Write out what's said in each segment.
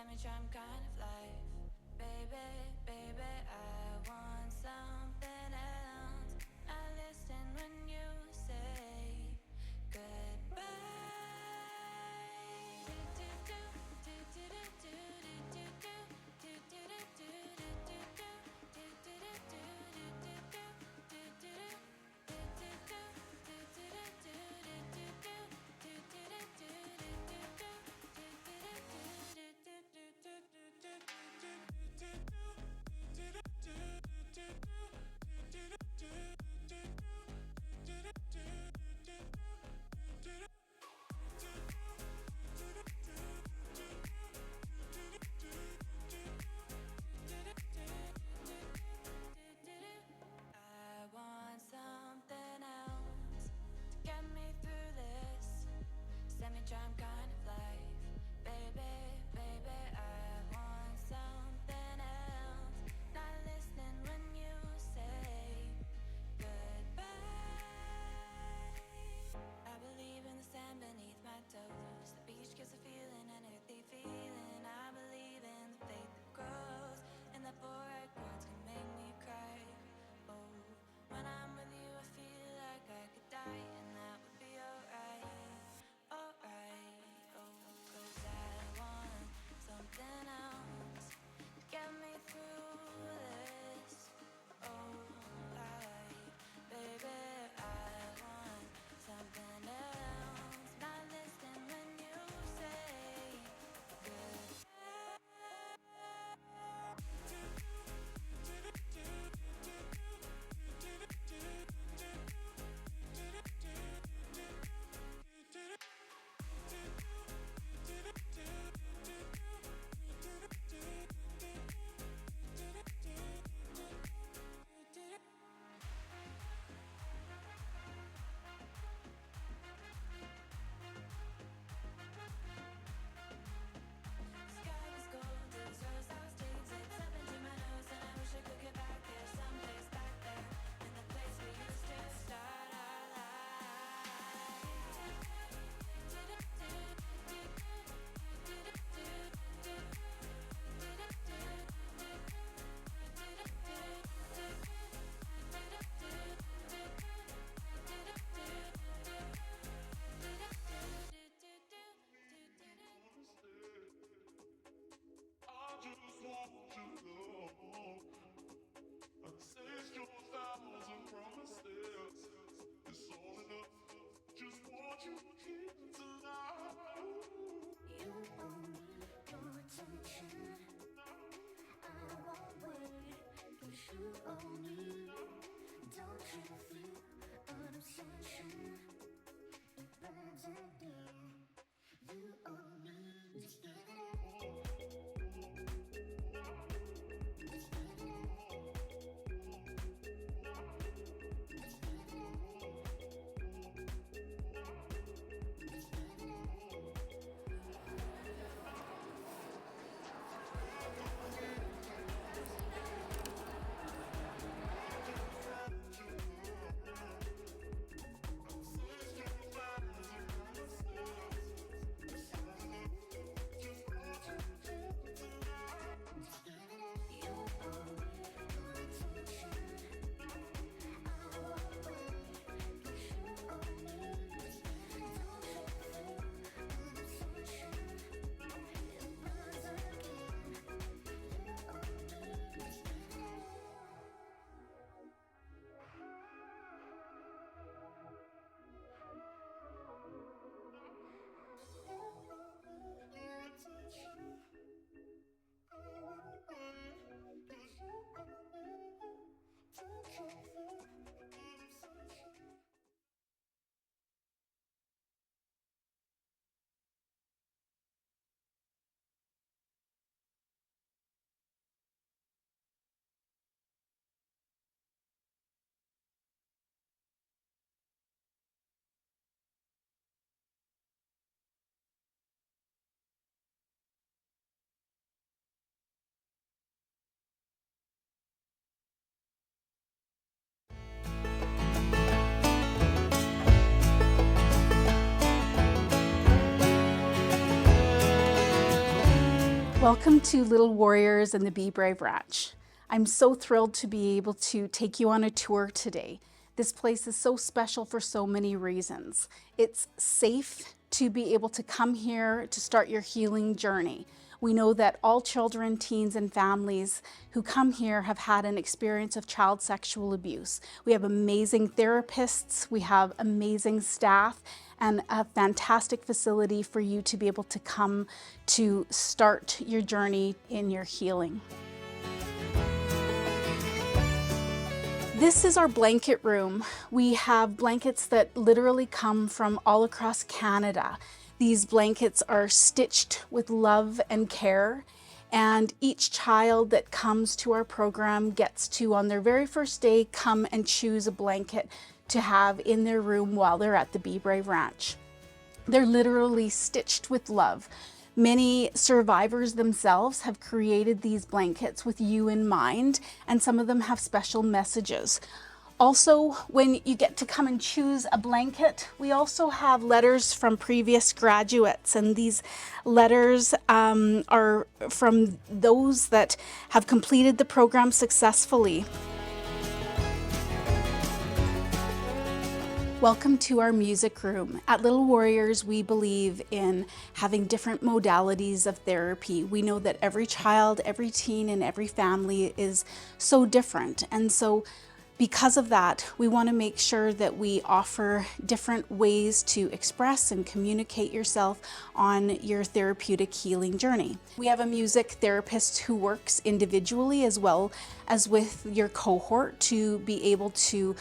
semi-charm kind of life. Baby, baby, I want something else. I listen when you say goodbye. I want something else to get me through this semi-charm kind of life. Baby, baby, I want something else. Not listening when you say goodbye. I believe in the sand beneath my toes. The beach gives a feeling, an earthy feeling. I believe in the faith that grows, and that 4 right chords can make me cry. Oh, when I'm with you I feel like I could die, and that would be alright, alright. Oh, 'cause I want something else to get me through this. Oh, baby, I want something else. Not listening when you say goodbye. Get back there, someplace back there, in the place we used to start our I just want you to know I saved your 1,000 promises. It's all enough. Just want you here tonight. You owe me your attention. I won't wait, 'cause you owe me. Don't you feel an obsession? It burns again. You owe me. Just give it up. Welcome to Little Warriors and the Be Brave Ranch. I'm so thrilled to be able to take you on a tour today. This place is so special for so many reasons. It's safe to be able to come here to start your healing journey. We know that all children, teens, and families who come here have had an experience of child sexual abuse. We have amazing therapists, we have amazing staff, and a fantastic facility for you to be able to come to start your journey in your healing. This is our blanket room. We have blankets that literally come from all across Canada. These blankets are stitched with love and care, and each child that comes to our program gets to, on their very first day, come and choose a blanket to have in their room while they're at the Be Brave Ranch. They're literally stitched with love. Many survivors themselves have created these blankets with you in mind, and some of them have special messages. Also, when you get to come and choose a blanket, we also have letters from previous graduates, and these letters are from those that have completed the program successfully. Welcome to our music room. At Little Warriors, we believe in having different modalities of therapy. We know that every child, every teen, and every family is so different. And so because of that, we want to make sure that we offer different ways to express and communicate yourself on your therapeutic healing journey. We have a music therapist who works individually as well as with your cohort to be able to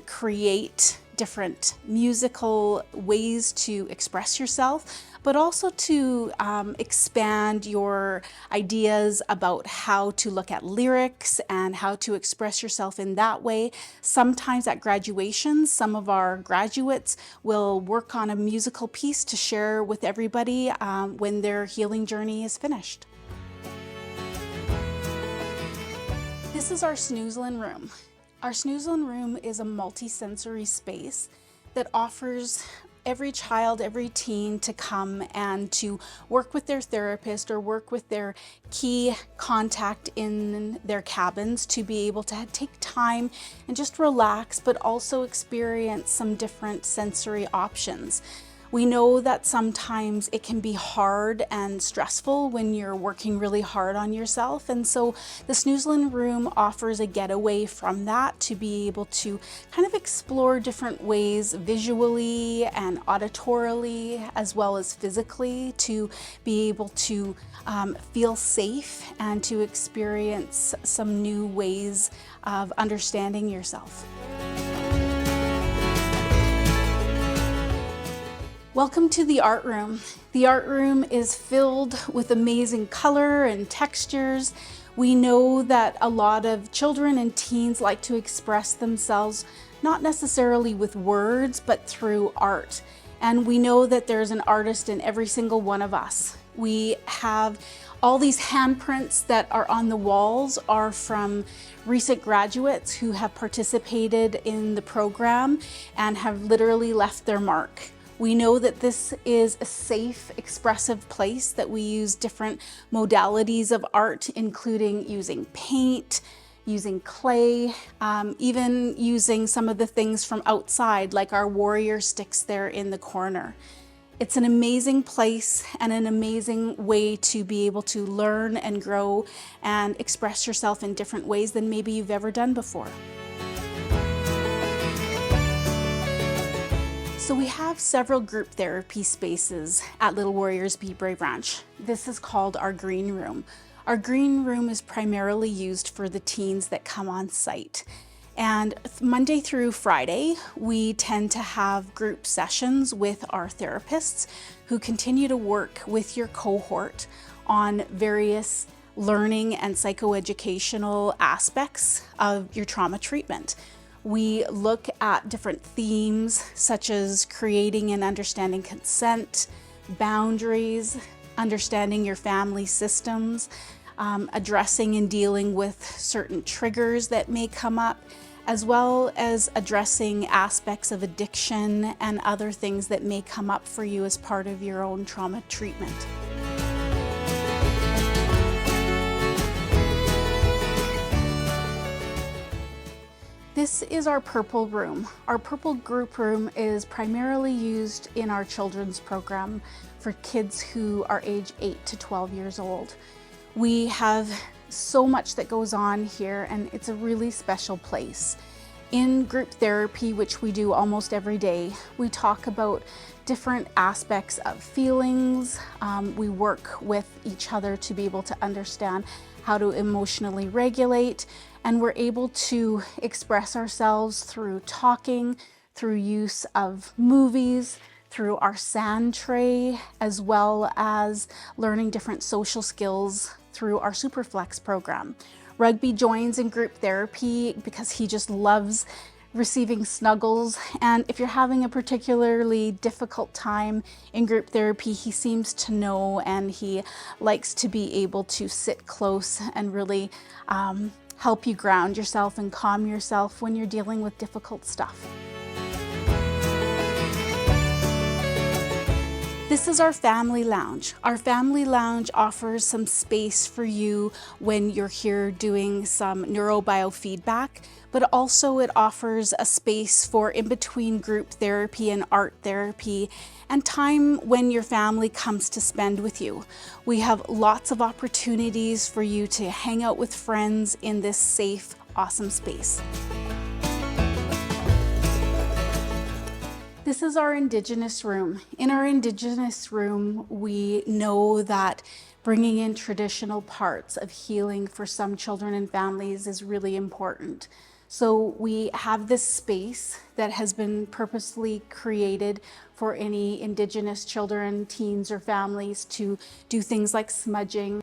create different musical ways to express yourself, but also to expand your ideas about how to look at lyrics and how to express yourself in that way. Sometimes at graduations, some of our graduates will work on a musical piece to share with everybody when their healing journey is finished. This is our Snoozlin room. Our Snoozlin room is a multi-sensory space that offers every child, every teen to come and to work with their therapist or work with their key contact in their cabins to be able to take time and just relax, but also experience some different sensory options. We know that sometimes it can be hard and stressful when you're working really hard on yourself, and so the Snoozlin room offers a getaway from that to be able to kind of explore different ways visually and auditorily as well as physically to be able to feel safe and to experience some new ways of understanding yourself. Welcome to the art room. The art room is filled with amazing color and textures. We know that a lot of children and teens like to express themselves not necessarily with words, but through art. And we know that there's an artist in every single one of us. We have all these handprints that are on the walls are from recent graduates who have participated in the program and have literally left their mark. We know that this is a safe, expressive place, that we use different modalities of art, including using paint, using clay, even using some of the things from outside, like our warrior sticks there in the corner. It's an amazing place and an amazing way to be able to learn and grow and express yourself in different ways than maybe you've ever done before. So we have several group therapy spaces at Little Warriors Be Brave Ranch. This is called our green room. Our green room is primarily used for the teens that come on site. And Monday through Friday, we tend to have group sessions with our therapists who continue to work with your cohort on various learning and psychoeducational aspects of your trauma treatment. We look at different themes such as creating and understanding consent, boundaries, understanding your family systems, addressing and dealing with certain triggers that may come up, as well as addressing aspects of addiction and other things that may come up for you as part of your own trauma treatment. This is our purple room. Our purple group room is primarily used in our children's program for kids who are age 8 to 12 years old. We have so much that goes on here, and it's a really special place. In group therapy, which we do almost every day, we talk about different aspects of feelings. We work with each other to be able to understand how to emotionally regulate, and we're able to express ourselves through talking, through use of movies, through our sand tray, as well as learning different social skills through our Superflex program. Rugby joins in group therapy because he just loves receiving snuggles, and if you're having a particularly difficult time in group therapy, he seems to know, and he likes to be able to sit close and really help you ground yourself and calm yourself when you're dealing with difficult stuff. This is our family lounge. Our family lounge offers some space for you when you're here doing some neurobiofeedback, but also it offers a space for in-between group therapy and art therapy and time when your family comes to spend with you. We have lots of opportunities for you to hang out with friends in this safe, awesome space. This is our Indigenous room. In our Indigenous room, we know that bringing in traditional parts of healing for some children and families is really important. So we have this space that has been purposely created for any Indigenous children, teens, or families to do things like smudging.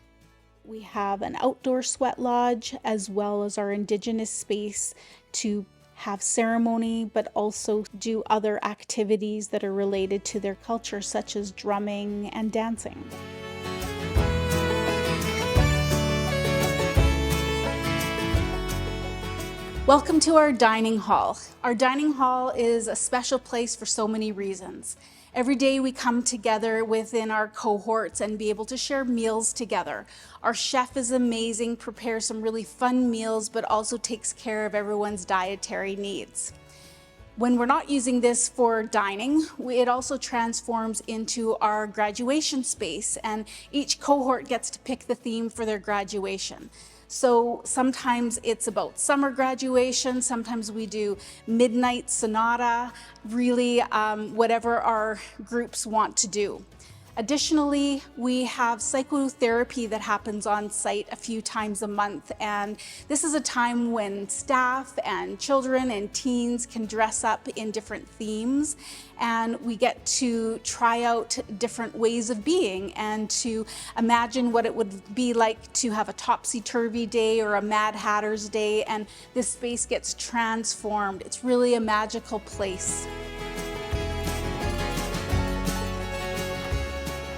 We have an outdoor sweat lodge, as well as our Indigenous space to have ceremony, but also do other activities that are related to their culture, such as drumming and dancing. Welcome to our dining hall. Our dining hall is a special place for so many reasons. Every day we come together within our cohorts and be able to share meals together. Our chef is amazing, prepares some really fun meals, but also takes care of everyone's dietary needs. When we're not using this for dining, it also transforms into our graduation space, and each cohort gets to pick the theme for their graduation. So sometimes it's about summer graduation, sometimes we do midnight sonata, really whatever our groups want to do. Additionally, we have psychotherapy that happens on site a few times a month, and this is a time when staff and children and teens can dress up in different themes, and we get to try out different ways of being and to imagine what it would be like to have a topsy-turvy day or a Mad Hatter's day, and this space gets transformed. It's really a magical place.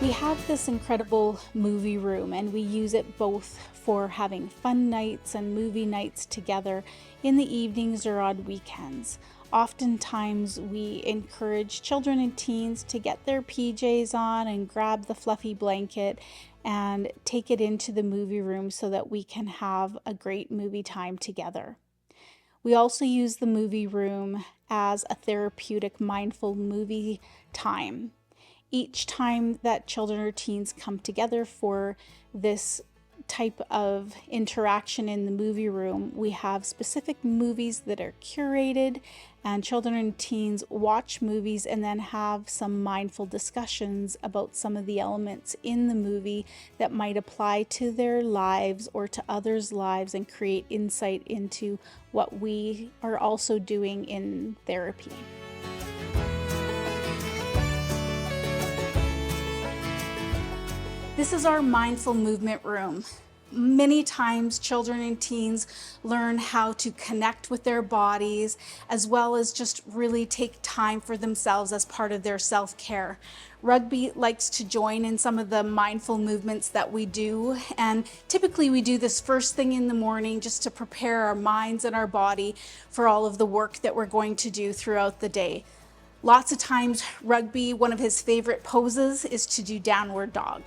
We have this incredible movie room, and we use it both for having fun nights and movie nights together in the evenings or on weekends. Oftentimes we encourage children and teens to get their PJs on and grab the fluffy blanket and take it into the movie room so that we can have a great movie time together. We also use the movie room as a therapeutic mindful movie time. Each time that children or teens come together for this type of interaction in the movie room, we have specific movies that are curated, and children and teens watch movies and then have some mindful discussions about some of the elements in the movie that might apply to their lives or to others' lives and create insight into what we are also doing in therapy. This is our mindful movement room. Many times children and teens learn how to connect with their bodies, as well as just really take time for themselves as part of their self-care. Rugby likes to join in some of the mindful movements that we do, and typically we do this first thing in the morning just to prepare our minds and our body for all of the work that we're going to do throughout the day. Lots of times Rugby, one of his favorite poses is to do downward dog.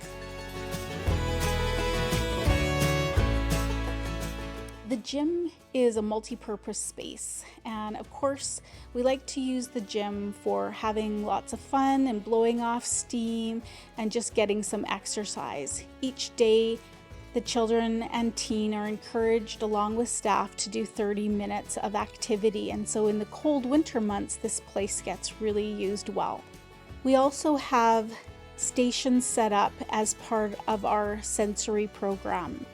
The gym is a multi-purpose space, and of course we like to use the gym for having lots of fun and blowing off steam and just getting some exercise. Each day the children and teen are encouraged along with staff to do 30 minutes of activity, and so in the cold winter months this place gets really used well. We also have stations set up as part of our sensory program.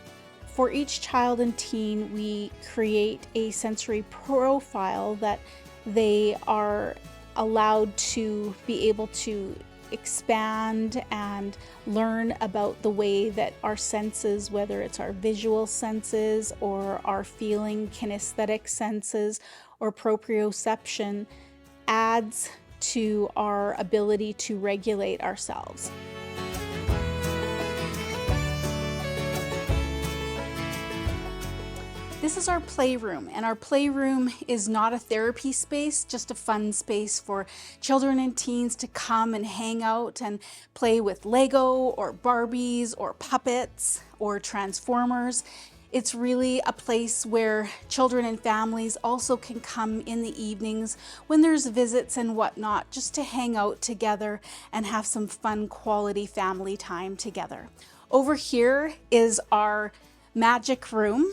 For each child and teen, we create a sensory profile that they are allowed to be able to expand and learn about the way that our senses, whether it's our visual senses or our feeling kinesthetic senses or proprioception, adds to our ability to regulate ourselves. This is our playroom, and our playroom is not a therapy space, just a fun space for children and teens to come and hang out and play with Lego or Barbies or puppets or Transformers. It's really a place where children and families also can come in the evenings when there's visits and whatnot, just to hang out together and have some fun quality family time together. Over here is our magic room.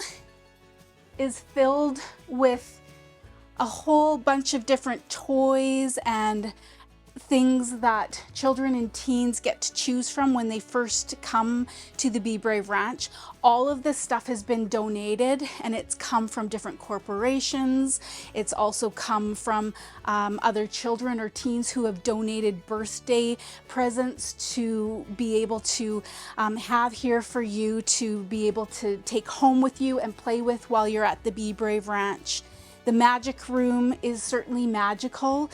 Is filled with a whole bunch of different toys and things that children and teens get to choose from when they first come to the Be Brave Ranch. All of this stuff has been donated, and it's come from different corporations. It's also come from other children or teens who have donated birthday presents to be able to have here for you to be able to take home with you and play with while you're at the Be Brave Ranch. The magic room is certainly magical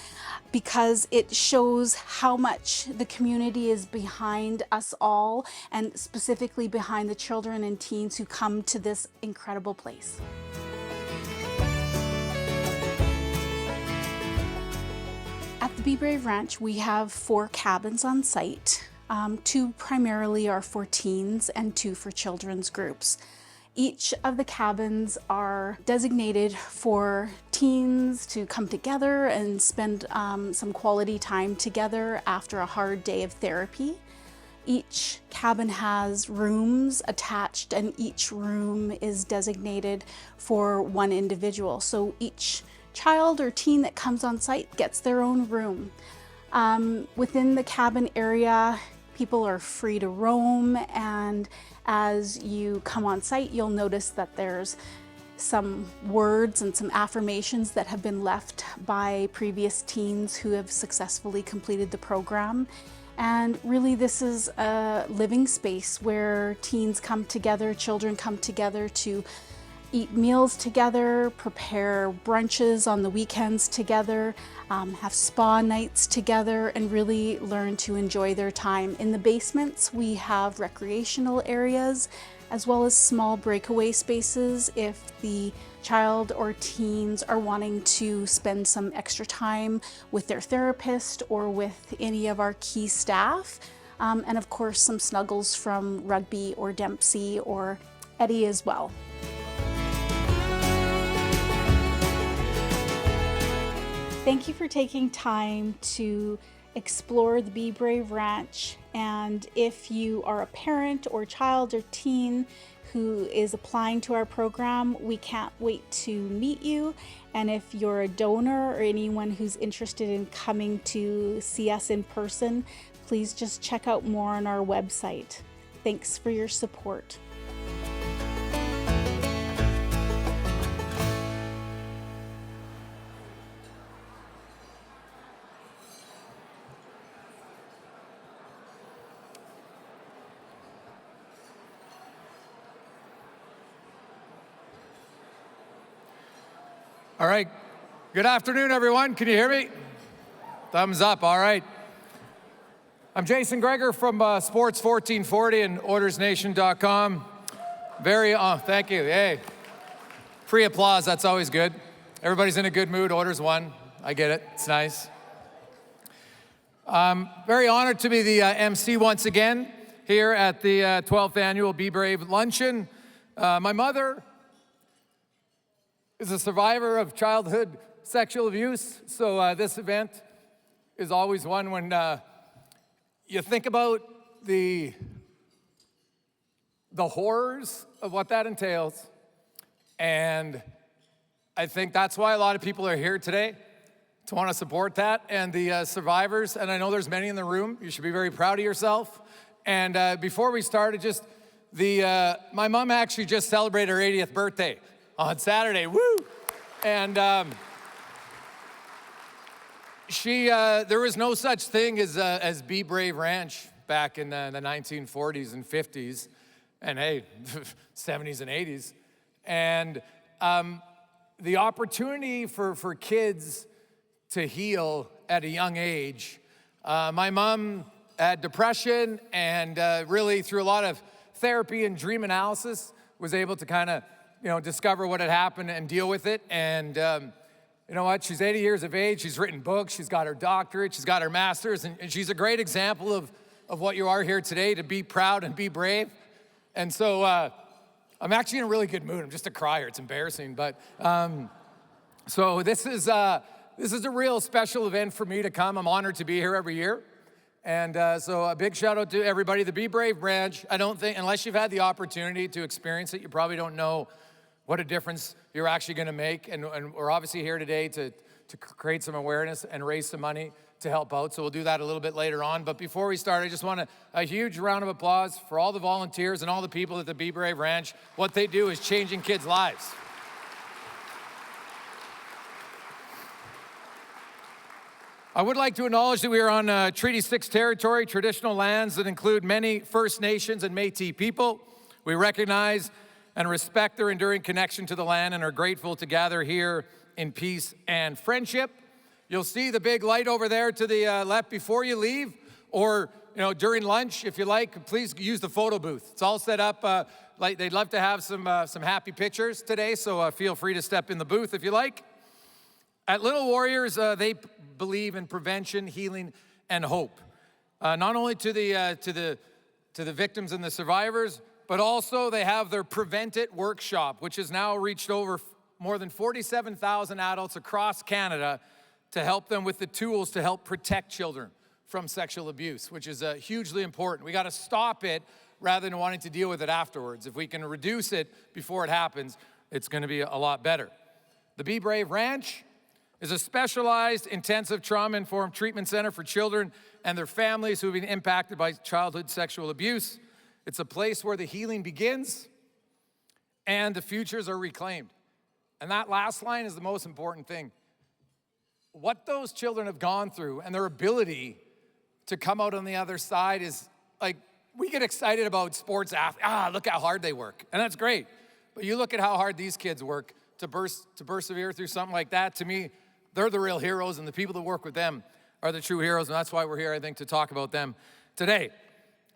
because it shows how much the community is behind us all, and specifically behind the children and teens who come to this incredible place. At the Be Brave Ranch, we have 4 cabins on site. 2 primarily are for teens and 2 for children's groups. Each of the cabins are designated for teens to come together and spend some quality time together after a hard day of therapy. Each cabin has rooms attached, and each room is designated for one individual. So each child or teen that comes on site gets their own room. Within the cabin area, people are free to roam, and as you come on site, you'll notice that there's some words and some affirmations that have been left by previous teens who have successfully completed the program. And really, this is a living space where teens come together, children come together to eat meals together, prepare brunches on the weekends together, have spa nights together, and really learn to enjoy their time. In the basements, we have recreational areas as well as small breakaway spaces if the child or teens are wanting to spend some extra time with their therapist or with any of our key staff. And of course, some snuggles from Rugby or Dempsey or Eddie as well. Thank you for taking time to explore the Be Brave Ranch, and if you are a parent or child or teen who is applying to our program, we can't wait to meet you. And if you're a donor or anyone who's interested in coming to see us in person, please just check out more on our website. Thanks for your support. All right. Good afternoon, everyone. Can you hear me? Thumbs up. All right. I'm Jason Greger from Sports 1440 and OrdersNation.com. Thank you. Hey. Free applause. That's always good. Everybody's in a good mood. Orders won. I get it. It's nice. Very honored to be the MC once again here at the 12th Annual Be Brave Luncheon. My mother is a survivor of childhood sexual abuse. So this event is always one when you think about the horrors of what that entails. And I think that's why a lot of people are here today, to want to support that and the survivors. And I know there's many in the room. You should be very proud of yourself. And before we started, just my mom actually just celebrated her 80th birthday on Saturday. Woo! And there was no such thing as Be Brave Ranch back in the 1940s and 50s, and hey, 70s and 80s. And the opportunity for kids to heal at a young age. My mom had depression, and really through a lot of therapy and dream analysis was able to kind of, discover what had happened and deal with it. And you know what? She's 80 years of age. She's written books. She's got her doctorate. She's got her master's. And she's a great example of what you are here today, to be proud and be brave. And so I'm actually in a really good mood. I'm just a crier. It's embarrassing. But so this is a real special event for me to come. I'm honored to be here every year. And so a big shout out to everybody. The Be Brave branch, I don't think, unless you've had the opportunity to experience it, you probably don't know what a difference you're actually gonna make. And we're obviously here today to create some awareness and raise some money to help out. So we'll do that a little bit later on. But before we start, I just want a huge round of applause for all the volunteers and all the people at the Be Brave Ranch. What they do is changing kids' lives. I would like to acknowledge that we are on Treaty 6 territory, traditional lands that include many First Nations and Métis people. We recognize and respect their enduring connection to the land and are grateful to gather here in peace and friendship. You'll see the big light over there to the left before you leave, or during lunch, if you like, please use the photo booth. It's all set up. Like they'd love to have some happy pictures today, so feel free to step in the booth if you like. At Little Warriors, they believe in prevention, healing, and hope. Not only to the victims and the survivors, but also they have their Prevent It workshop, which has now reached over more than 47,000 adults across Canada to help them with the tools to help protect children from sexual abuse, which is hugely important. We got to stop it rather than wanting to deal with it afterwards. If we can reduce it before it happens, it's going to be a lot better. The Be Brave Ranch is a specialized intensive trauma-informed treatment center for children and their families who have been impacted by childhood sexual abuse. It's a place where the healing begins and the futures are reclaimed. And that last line is the most important thing. What those children have gone through and their ability to come out on the other side is like, we get excited about sports athletes. Look how hard they work. And that's great. But you look at how hard these kids work to persevere through something like that. To me, they're the real heroes, and the people that work with them are the true heroes, and that's why we're here, I think, to talk about them today.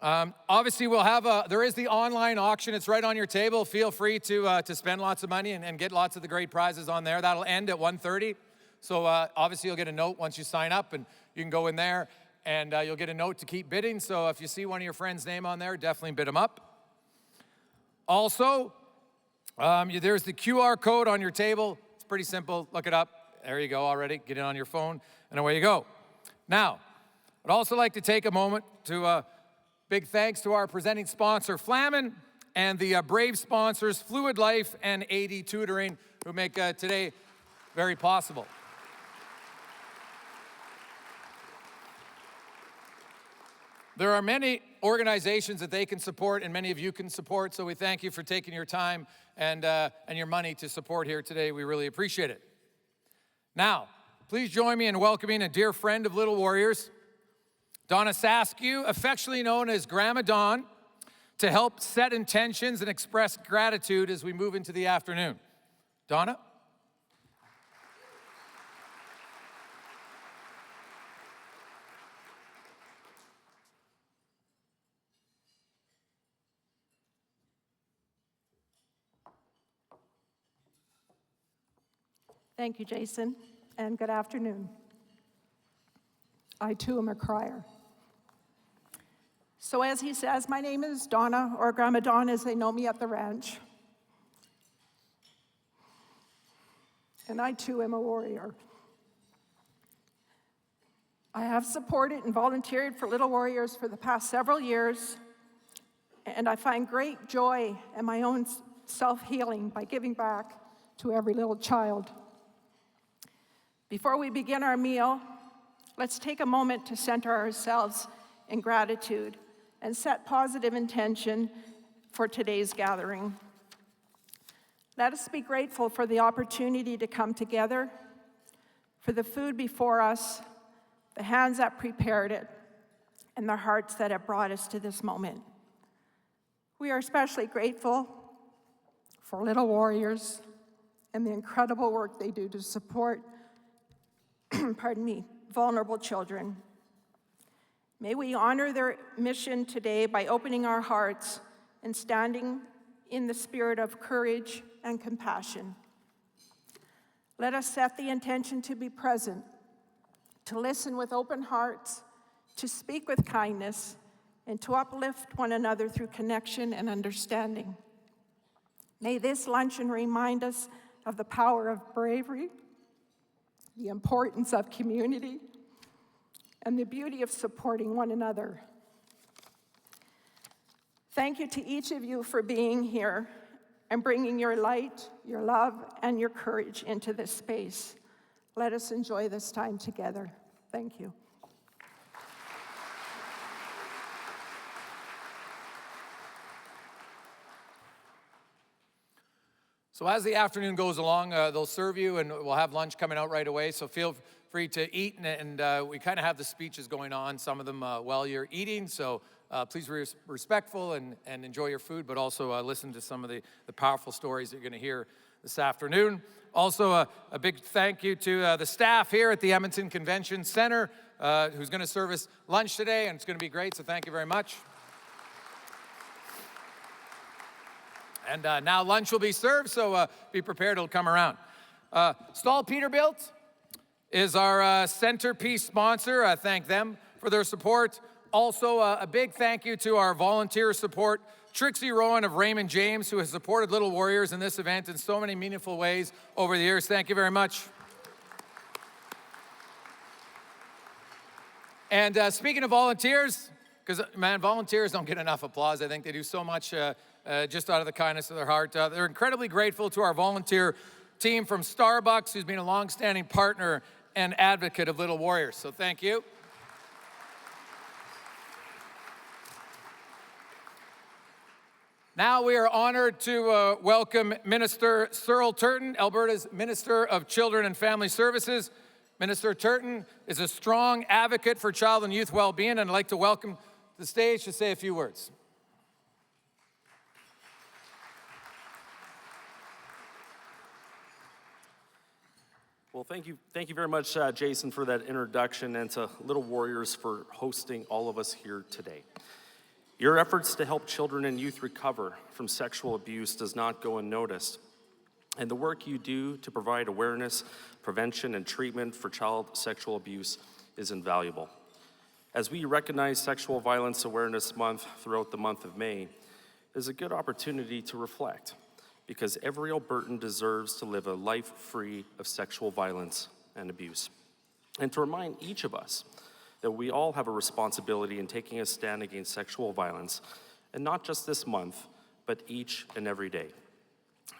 Obviously, we'll have there is the online auction. It's right on your table. Feel free to spend lots of money and get lots of the great prizes on there. That'll end at 1:30. So obviously, you'll get a note once you sign up, and you can go in there, and you'll get a note to keep bidding. So if you see one of your friends' name on there, definitely bid them up. Also, there's the QR code on your table. It's pretty simple. Look it up. There you go already. Get it on your phone, and away you go. Now, I'd also like to take a moment to big thanks to our presenting sponsor, Flamin, and the Brave sponsors, Fluid Life and AD Tutoring, who make today very possible. There are many organizations that they can support and many of you can support, so we thank you for taking your time and your money to support here today. We really appreciate it. Now, please join me in welcoming a dear friend of Little Warriors, Donna Saskew, affectionately known as Grandma Dawn, to help set intentions and express gratitude as we move into the afternoon. Donna? Thank you, Jason, and good afternoon. I, too, am a crier. So as he says, my name is Donna, or Grandma Dawn as they know me at the ranch. and I too am a warrior. I have supported and volunteered for Little Warriors for the past several years, and I find great joy in my own self-healing by giving back to every little child. Before we begin our meal, let's take a moment to center ourselves in gratitude and set positive intention for today's gathering. Let us be grateful for the opportunity to come together, for the food before us, the hands that prepared it, and the hearts that have brought us to this moment. We are especially grateful for Little Warriors and the incredible work they do to support, vulnerable children. May we honor their mission today by opening our hearts and standing in the spirit of courage and compassion. Let us set the intention to be present, to listen with open hearts, to speak with kindness, and to uplift one another through connection and understanding. May this luncheon remind us of the power of bravery, the importance of community, and the beauty of supporting one another. Thank you to each of you for being here and bringing your light, your love, and your courage into this space. Let us enjoy this time together. Thank you. So as the afternoon goes along, they'll serve you, and we'll have lunch coming out right away. So feel free to eat, and we kind of have the speeches going on, some of them while you're eating. So please be respectful and enjoy your food, but also listen to some of the powerful stories that you're going to hear this afternoon. Also, a big thank you to the staff here at the Edmonton Convention Center who's going to serve us lunch today, and it's going to be great, so thank you very much. And now lunch will be served, so be prepared, it'll come around. Stall Peterbilt is our centerpiece sponsor. I thank them for their support. Also, a big thank you to our volunteer support, Trixie Rowan of Raymond James, who has supported Little Warriors in this event in so many meaningful ways over the years. Thank you very much. And speaking of volunteers, because, man, volunteers don't get enough applause. I think they do so much just out of the kindness of their heart. They're incredibly grateful to our volunteer team from Starbucks, who's been a longstanding partner and advocate of Little Warriors. So thank you. Now we are honored to welcome Minister Cyril Turton, Alberta's Minister of Children and Family Services. Minister Turton is a strong advocate for child and youth well-being, and I'd like to welcome to the stage to say a few words. Well, thank you very much, Jason, for that introduction, and to Little Warriors for hosting all of us here today. Your efforts to help children and youth recover from sexual abuse does not go unnoticed, and the work you do to provide awareness, prevention, and treatment for child sexual abuse is invaluable. As we recognize Sexual Violence Awareness Month throughout the month of May, it is a good opportunity to reflect, because every Albertan deserves to live a life free of sexual violence and abuse, and to remind each of us that we all have a responsibility in taking a stand against sexual violence, and not just this month, but each and every day.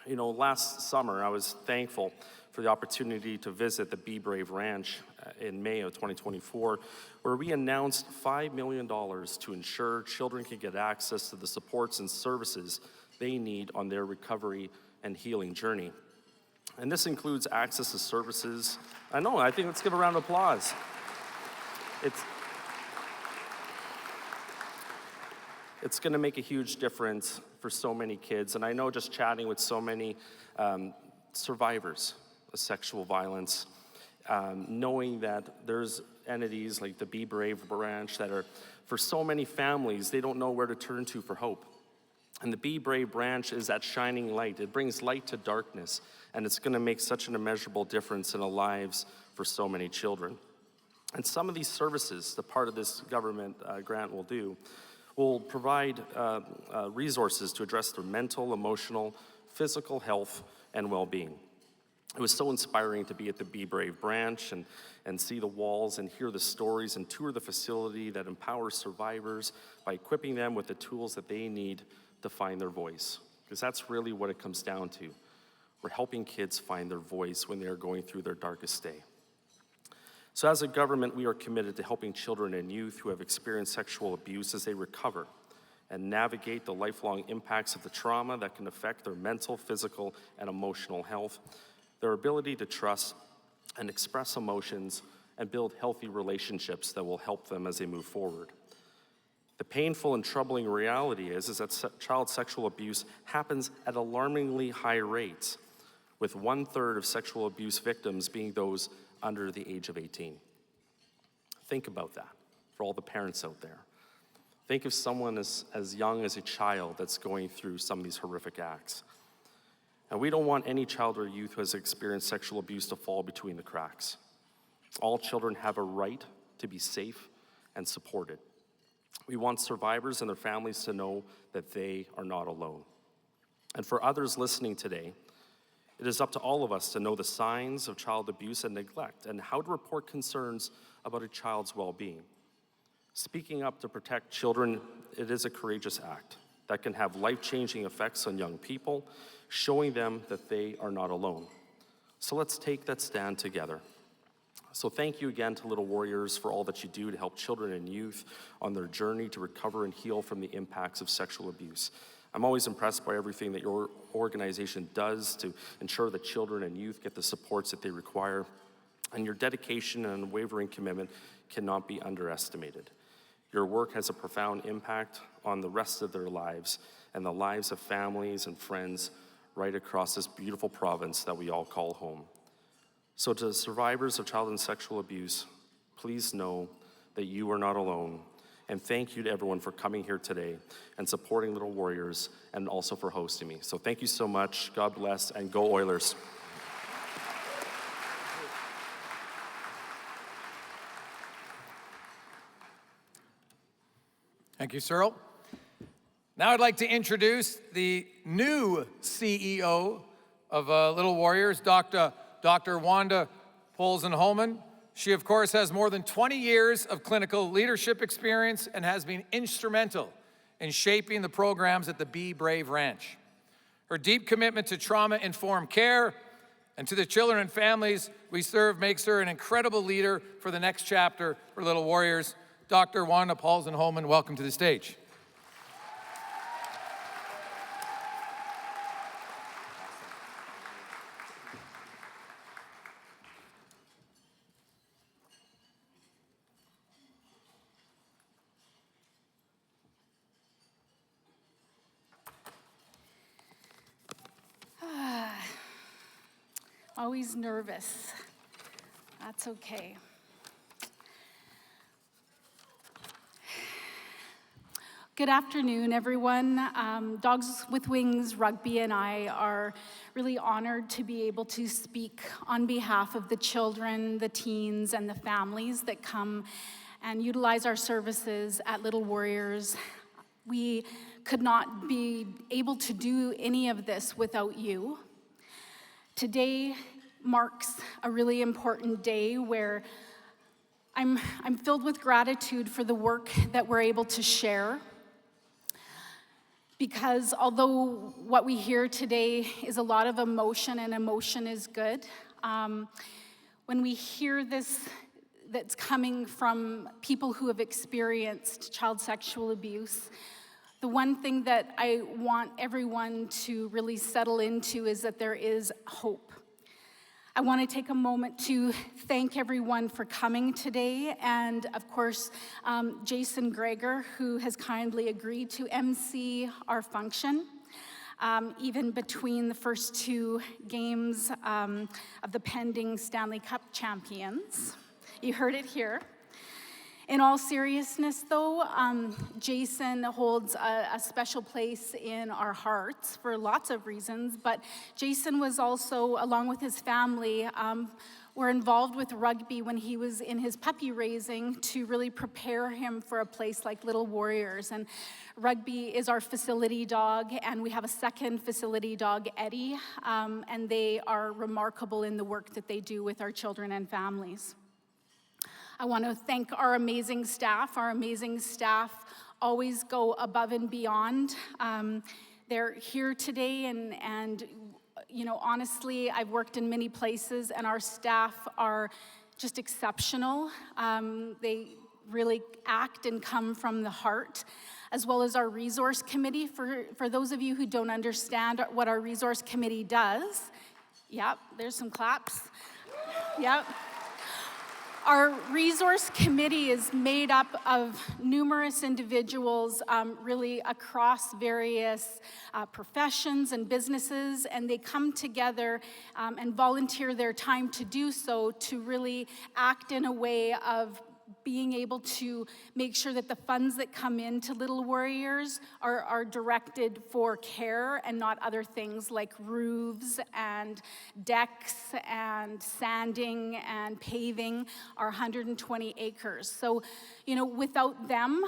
You know, last summer I was thankful for the opportunity to visit the Be Brave Ranch in May of 2024, where we announced $5 million to ensure children can get access to the supports and services they need on their recovery and healing journey. And this includes access to services. I think let's give a round of applause. It's going to make a huge difference for so many kids. And I know, just chatting with so many survivors of sexual violence, knowing that there's entities like the Be Brave branch that are, for so many families, they don't know where to turn to for hope. And the Be Brave branch is that shining light. It brings light to darkness, and it's going to make such an immeasurable difference in the lives for so many children. And some of these services, the part of this government grant will provide resources to address their mental, emotional, physical health and well-being. It was so inspiring to be at the Be Brave branch and see the walls and hear the stories and tour the facility that empowers survivors by equipping them with the tools that they need to find their voice. Because that's really what it comes down to. We're helping kids find their voice when they are going through their darkest day. So as a government, we are committed to helping children and youth who have experienced sexual abuse as they recover and navigate the lifelong impacts of the trauma that can affect their mental, physical, and emotional health, their ability to trust and express emotions, and build healthy relationships that will help them as they move forward. The painful and troubling reality is that child sexual abuse happens at alarmingly high rates, with 1/3 of sexual abuse victims being those under the age of 18. Think about that for all the parents out there. Think of someone as young as a child that's going through some of these horrific acts. And we don't want any child or youth who has experienced sexual abuse to fall between the cracks. All children have a right to be safe and supported. We want survivors and their families to know that they are not alone. And for others listening today, it is up to all of us to know the signs of child abuse and neglect and how to report concerns about a child's well-being. Speaking up to protect children, it is a courageous act that can have life-changing effects on young people, showing them that they are not alone. So let's take that stand together. So thank you again to Little Warriors for all that you do to help children and youth on their journey to recover and heal from the impacts of sexual abuse. I'm always impressed by everything that your organization does to ensure that children and youth get the supports that they require, and your dedication and unwavering commitment cannot be underestimated. Your work has a profound impact on the rest of their lives and the lives of families and friends right across this beautiful province that we all call home. So to the survivors of child and sexual abuse, please know that you are not alone. And thank you to everyone for coming here today and supporting Little Warriors and also for hosting me. So thank you so much. God bless and go Oilers. Thank you, Cyril. Now I'd like to introduce the new CEO of Little Warriors, Dr. Wanda Polzen-Holman. She, of course, has more than 20 years of clinical leadership experience and has been instrumental in shaping the programs at the Be Brave Ranch. Her deep commitment to trauma-informed care and to the children and families we serve makes her an incredible leader for the next chapter for Little Warriors. Dr. Wanda Polzen-Holman, welcome to the stage. Always nervous. That's okay. Good afternoon, everyone. Dogs with Wings Rugby and I are really honored to be able to speak on behalf of the children, the teens, and the families that come and utilize our services at Little Warriors. We could not be able to do any of this without you. Today marks a really important day where I'm filled with gratitude for the work that we're able to share. Because although what we hear today is a lot of emotion, and emotion is good, when we hear this that's coming from people who have experienced child sexual abuse, the one thing that I want everyone to really settle into is that there is hope. I want to take a moment to thank everyone for coming today, and of course, Jason Greger, who has kindly agreed to MC our function, even between the first two games of the pending Stanley Cup champions. You heard it here. In all seriousness, though, Jason holds a special place in our hearts for lots of reasons, but Jason was also, along with his family, were involved with rugby when he was in his puppy raising to really prepare him for a place like Little Warriors. And rugby is our facility dog, and we have a second facility dog, Eddie, and they are remarkable in the work that they do with our children and families. I want to thank our amazing staff. Our amazing staff always go above and beyond. They're here today, and you know, honestly, I've worked in many places, and our staff are just exceptional. They really act and come from the heart, as well as our resource committee. For those of you who don't understand what our resource committee does, yep, there's some claps. Yep. Our resource committee is made up of numerous individuals really across various professions and businesses, and they come together and volunteer their time to do so, to really act in a way of being able to make sure that the funds that come into Little Warriors are directed for care and not other things like roofs and decks and sanding and paving our 120 acres. So, you know, without them,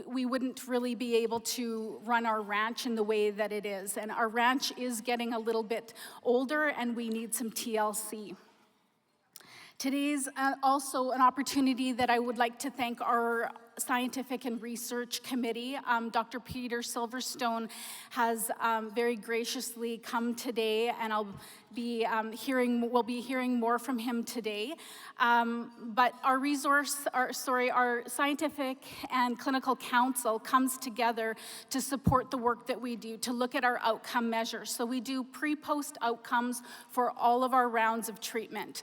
we wouldn't really be able to run our ranch in the way that it is. And our ranch is getting a little bit older, and we need some TLC. Today's also an opportunity that I would like to thank our Scientific and Research Committee. Dr. Peter Silverstone has very graciously come today, and we'll be hearing more from him today. But our Scientific and Clinical Council comes together to support the work that we do, to look at our outcome measures. So we do pre-post outcomes for all of our rounds of treatment.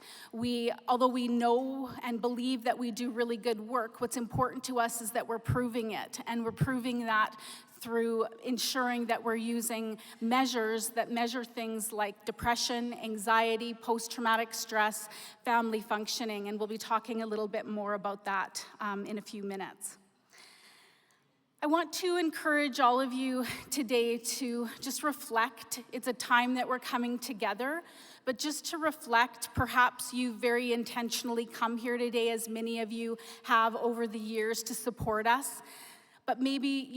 Although we know and believe that we do really good work, what's important to us is that we're proving it, and we're proving that through ensuring that we're using measures that measure things like depression, anxiety, post-traumatic stress, family functioning, and we'll be talking a little bit more about that in a few minutes. I want to encourage all of you today to just reflect. It's a time that we're coming together, but just to reflect. Perhaps you very intentionally come here today, as many of you have over the years, to support us. But maybe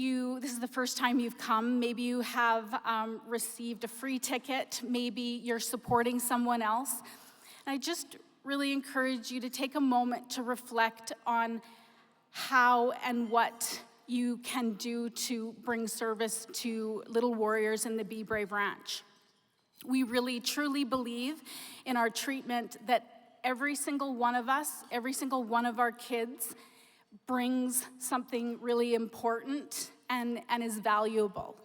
this is the first time you've come. Maybe you have received a free ticket. Maybe you're supporting someone else. And I just really encourage you to take a moment to reflect on how and what you can do to bring service to Little Warriors in the Be Brave Ranch. We really truly believe in our treatment that every single one of us, every single one of our kids brings something really important and is valuable.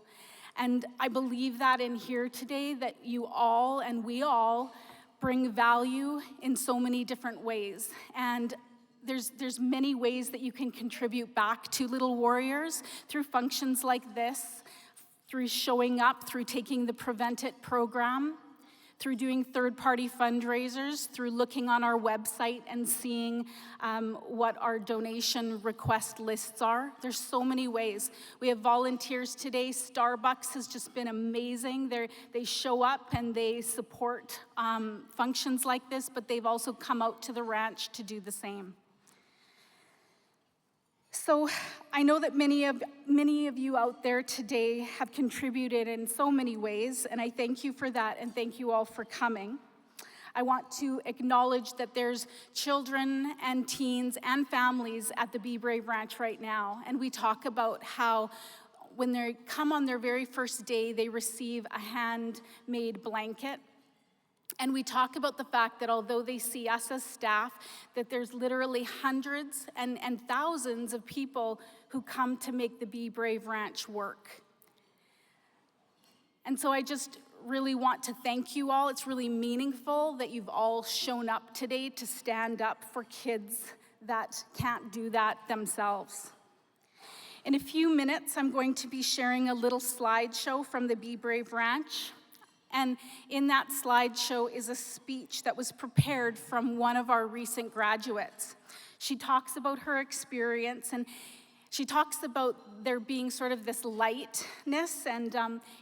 And I believe that in here today, that you all and we all bring value in so many different ways. And there's many ways that you can contribute back to Little Warriors through functions like this, through showing up, through taking the Prevent It program, through doing third-party fundraisers, through looking on our website and seeing what our donation request lists are. There's so many ways. We have volunteers today. Starbucks has just been amazing. They show up and they support functions like this, but they've also come out to the ranch to do the same. So I know that many of you out there today have contributed in so many ways, and I thank you for that, and thank you all for coming. I want to acknowledge that there's children and teens and families at the Be Brave Ranch right now, and we talk about how when they come on their very first day, they receive a handmade blanket. And we talk about the fact that although they see us as staff, that there's literally hundreds and thousands of people who come to make the Be Brave Ranch work. And so I just really want to thank you all. It's really meaningful that you've all shown up today to stand up for kids that can't do that themselves. In a few minutes, I'm going to be sharing a little slideshow from the Be Brave Ranch. And in that slideshow is a speech that was prepared from one of our recent graduates. She talks about her experience, and she talks about there being sort of this lightness, and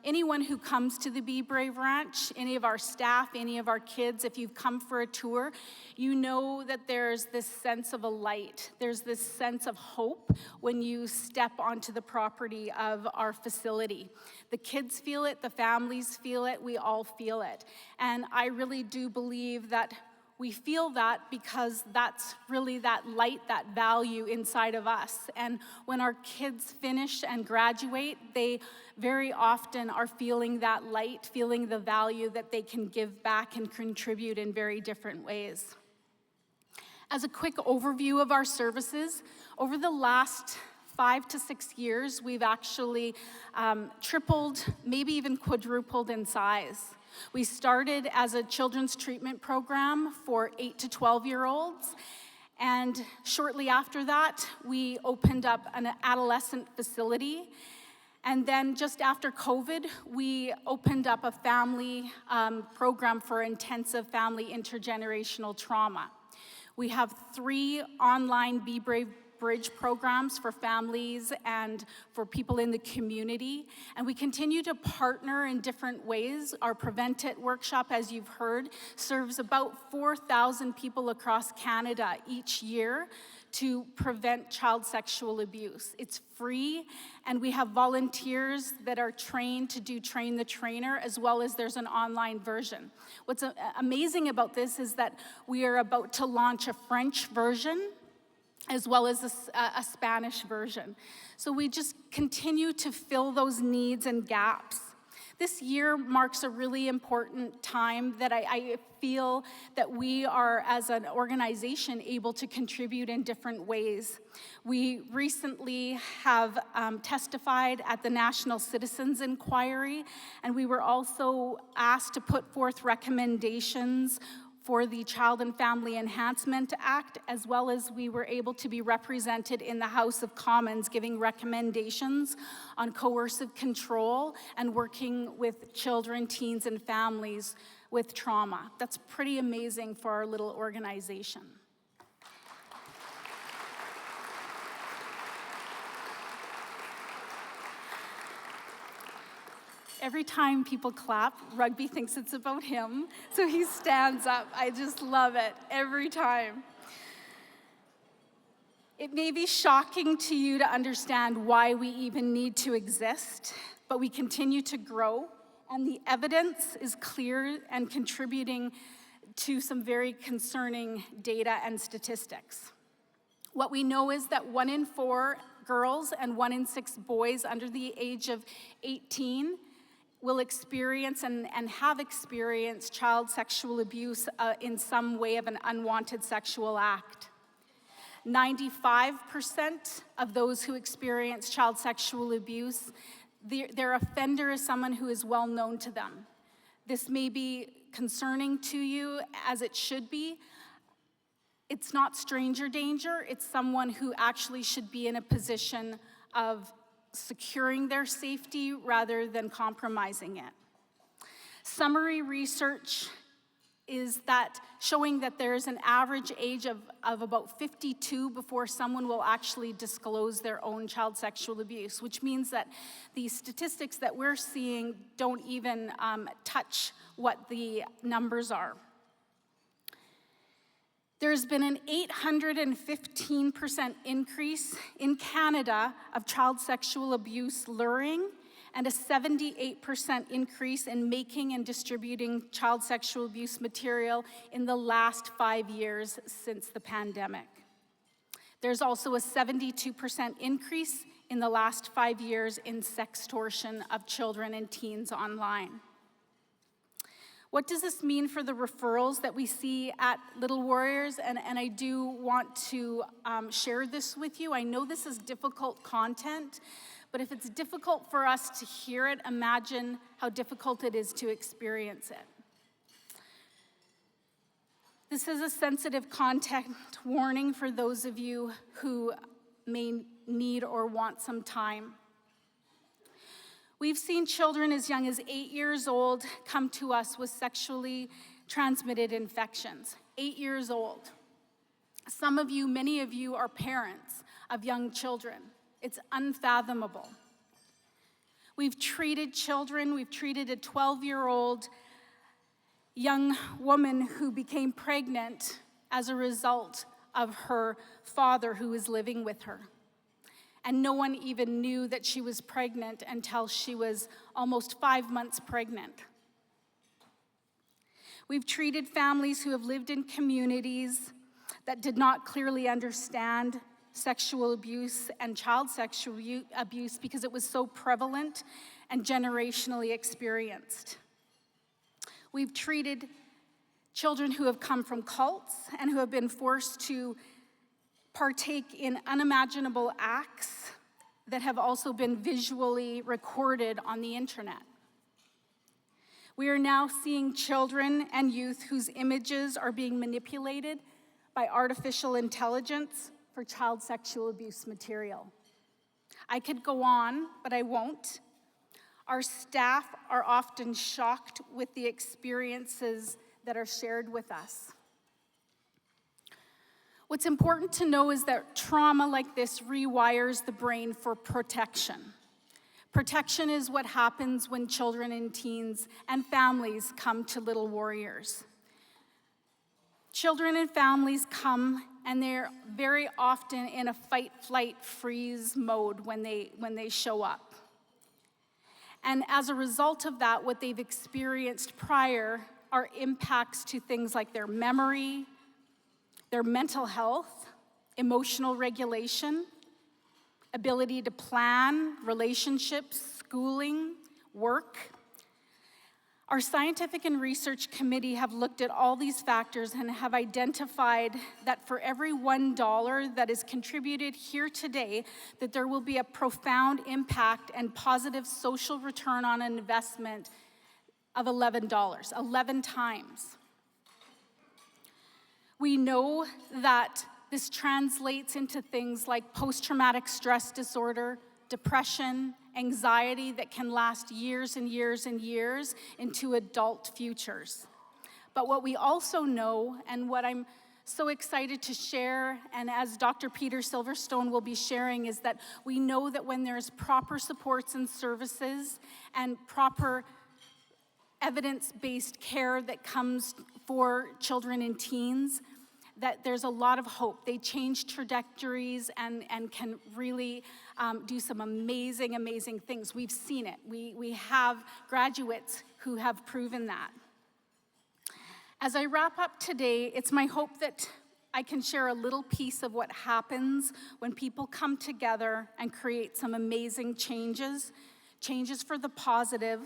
anyone who comes to the Be Brave Ranch, any of our staff, any of our kids, if you've come for a tour, you know that there's this sense of a light. There's this sense of hope when you step onto the property of our facility. The kids feel it, the families feel it, we all feel it. And I really do believe that we feel that because that's really that light, that value inside of us. And when our kids finish and graduate, they very often are feeling that light, feeling the value that they can give back and contribute in very different ways. As a quick overview of our services, over the last 5 to 6 years, we've actually tripled, maybe even quadrupled in size. We started as a children's treatment program for 8 to 12-year-olds, and shortly after that, we opened up an adolescent facility. And then just after COVID, we opened up a family program for intensive family intergenerational trauma. We have 3 online Be Brave Bridge programs for families and for people in the community. And we continue to partner in different ways. Our Prevent It workshop, as you've heard, serves about 4,000 people across Canada each year to prevent child sexual abuse. It's free, and we have volunteers that are trained to do Train the Trainer, as well as there's an online version. What's amazing about this is that we are about to launch a French version as well as a Spanish version. So we just continue to fill those needs and gaps. This year marks a really important time that I feel that we are, as an organization, able to contribute in different ways. We recently have testified at the National Citizens Inquiry, and we were also asked to put forth recommendations for the Child and Family Enhancement Act, as well as we were able to be represented in the House of Commons giving recommendations on coercive control and working with children, teens, and families with trauma. That's pretty amazing for our little organization. Every time people clap, Rugby thinks it's about him, so he stands up. I just love it every time. It may be shocking to you to understand why we even need to exist, but we continue to grow, and the evidence is clear and contributing to some very concerning data and statistics. What we know is that 1 in 4 girls and 1 in 6 boys under the age of 18 will experience and have experienced child sexual abuse in some way of an unwanted sexual act. 95% of those who experience child sexual abuse, their offender is someone who is well known to them. This may be concerning to you, as it should be. It's not stranger danger, it's someone who actually should be in a position of securing their safety rather than compromising it. Summary research is that showing that there's an average age of about 52 before someone will actually disclose their own child sexual abuse, which means that the statistics that we're seeing don't even touch what the numbers are. There's been an 815% increase in Canada of child sexual abuse luring, and a 78% increase in making and distributing child sexual abuse material in the last 5 years since the pandemic. There's also a 72% increase in the last 5 years in sextortion of children and teens online. What does this mean for the referrals that we see at Little Warriors? And I do want to share this with you. I know this is difficult content, but if it's difficult for us to hear it, imagine how difficult it is to experience it. This is a sensitive content warning for those of you who may need or want some time. We've seen children as young as 8 years old come to us with sexually transmitted infections. 8 years old. Some of you, many of you, are parents of young children. It's unfathomable. We've treated children, we've treated a 12-year-old young woman who became pregnant as a result of her father who was living with her. And no one even knew that she was pregnant until she was almost 5 months pregnant. We've treated families who have lived in communities that did not clearly understand sexual abuse and child sexual abuse because it was so prevalent and generationally experienced. We've treated children who have come from cults and who have been forced to partake in unimaginable acts that have also been visually recorded on the internet. We are now seeing children and youth whose images are being manipulated by artificial intelligence for child sexual abuse material. I could go on, but I won't. Our staff are often shocked with the experiences that are shared with us. What's important to know is that trauma like this rewires the brain for protection. Protection is what happens when children and teens and families come to Little Warriors. Children and families come, and they're very often in a fight, flight, freeze mode when they show up. And as a result of that, what they've experienced prior are impacts to things like their memory, their mental health, emotional regulation, ability to plan, relationships, schooling, work. Our scientific and research committee have looked at all these factors and have identified that for every $1 that is contributed here today, that there will be a profound impact and positive social return on an investment of $11, 11 times. We know that this translates into things like post-traumatic stress disorder, depression, anxiety that can last years and years and years into adult futures. But what we also know, and what I'm so excited to share, and as Dr. Peter Silverstone will be sharing, is that we know that when there's proper supports and services and proper evidence-based care that comes for children and teens, that there's a lot of hope. They change trajectories and can really do some amazing, amazing things. We've seen it. We have graduates who have proven that. As I wrap up today, it's my hope that I can share a little piece of what happens when people come together and create some amazing changes for the positive.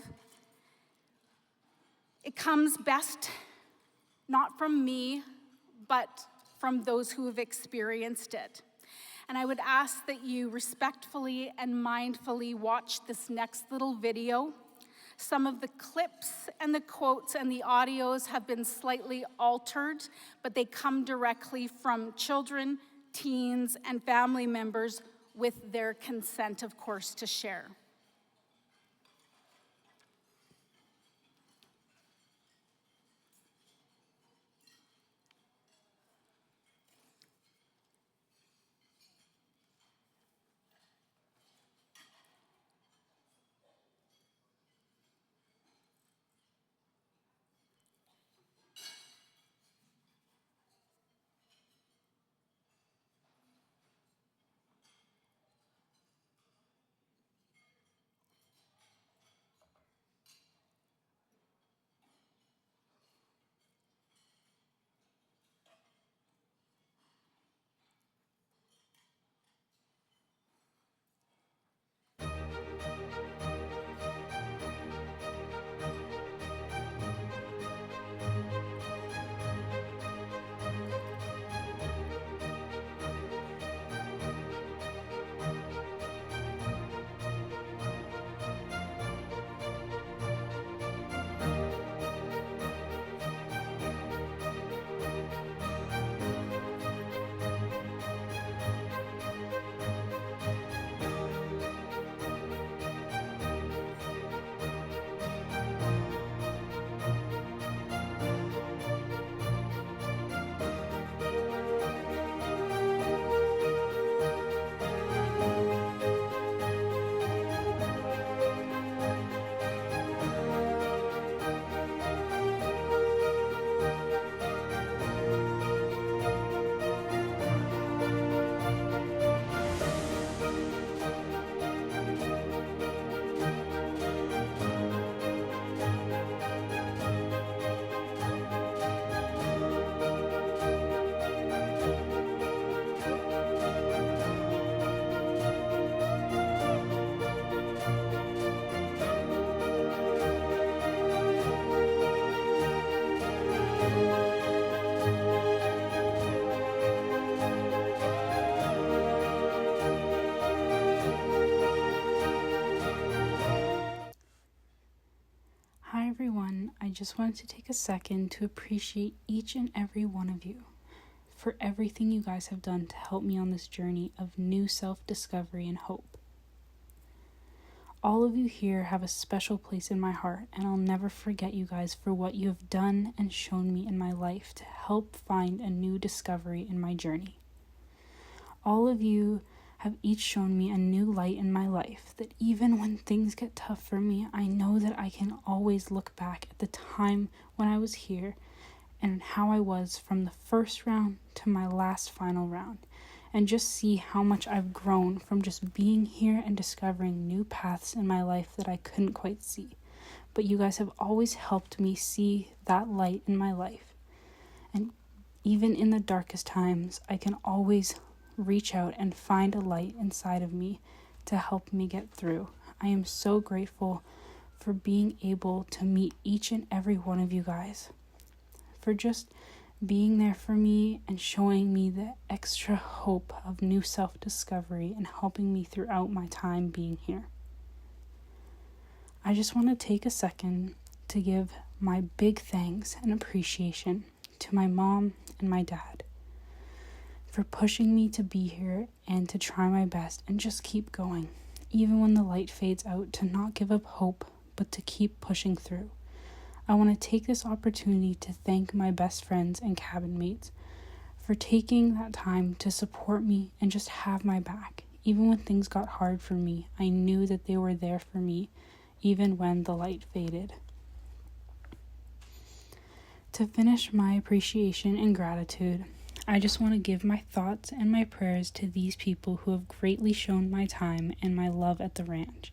It comes best not from me, but from those who have experienced it. And I would ask that you respectfully and mindfully watch this next little video. Some of the clips and the quotes and the audios have been slightly altered, but they come directly from children, teens, and family members with their consent, of course, to share. just wanted to take a second to appreciate each and every one of you for everything you guys have done to help me on this journey of new self-discovery and hope. All of you here have a special place in my heart, and I'll never forget you guys for what you have done and shown me in my life to help find a new discovery in my journey. All of you have each shown me a new light in my life, that even when things get tough for me, I know that I can always look back at the time when I was here and how I was from the first round to my last final round, and just see how much I've grown from just being here and discovering new paths in my life that I couldn't quite see. But you guys have always helped me see that light in my life. And even in the darkest times, I can always reach out and find a light inside of me to help me get through. I am so grateful for being able to meet each and every one of you guys, for just being there for me and showing me the extra hope of new self-discovery and helping me throughout my time being here. I just want to take a second to give my big thanks and appreciation to my mom and my dad for pushing me to be here and to try my best and just keep going, even when the light fades out, to not give up hope, but to keep pushing through. I want to take this opportunity to thank my best friends and cabin mates for taking that time to support me and just have my back. Even when things got hard for me, I knew that they were there for me, even when the light faded. To finish my appreciation and gratitude, I just want to give my thoughts and my prayers to these people who have greatly shown my time and my love at the ranch.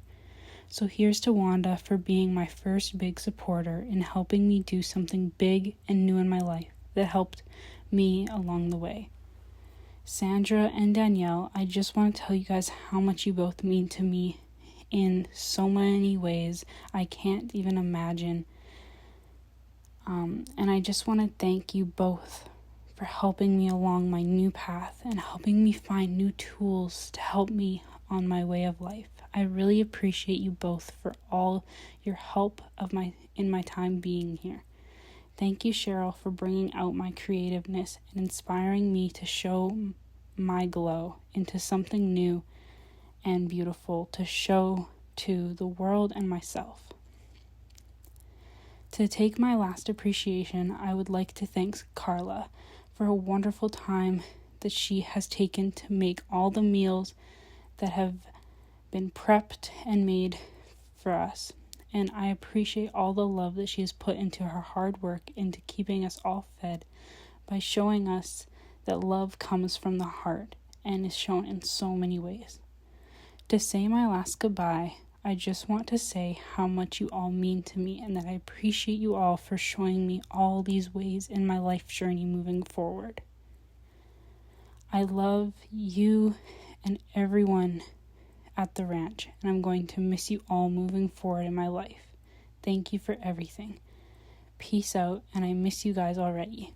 So here's to Wanda for being my first big supporter in helping me do something big and new in my life that helped me along the way. Sandra and Danielle, I just want to tell you guys how much you both mean to me in so many ways I can't even imagine. And I just want to thank you both for helping me along my new path and helping me find new tools to help me on my way of life. I really appreciate you both for all your help in my time being here. Thank you, Cheryl, for bringing out my creativeness and inspiring me to show my glow into something new and beautiful to show to the world and myself. To take my last appreciation, I would like to thank Carla for a wonderful time that she has taken to make all the meals that have been prepped and made for us. And I appreciate all the love that she has put into her hard work into keeping us all fed by showing us that love comes from the heart and is shown in so many ways. To say my last goodbye, I just want to say how much you all mean to me and that I appreciate you all for showing me all these ways in my life journey moving forward. I love you and everyone at the ranch, and I'm going to miss you all moving forward in my life. Thank you for everything. Peace out, and I miss you guys already.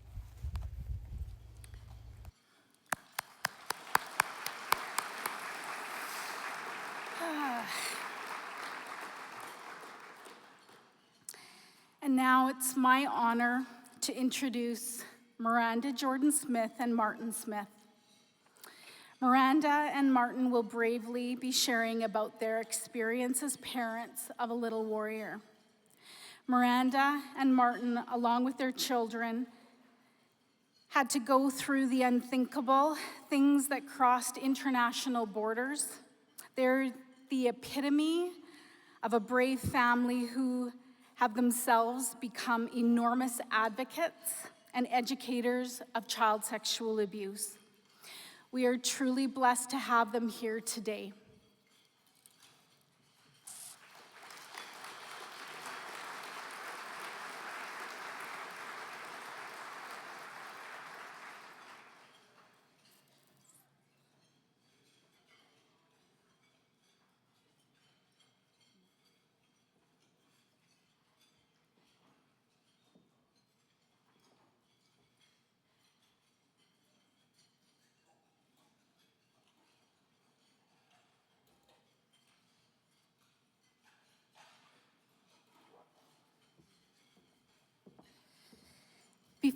And now it's my honor to introduce Miranda Jordan Smith and Martin Smith. Miranda and Martin will bravely be sharing about their experience as parents of a little warrior. Miranda and Martin, along with their children, had to go through the unthinkable, things that crossed international borders. They're the epitome of a brave family who have themselves become enormous advocates and educators of child sexual abuse. We are truly blessed to have them here today.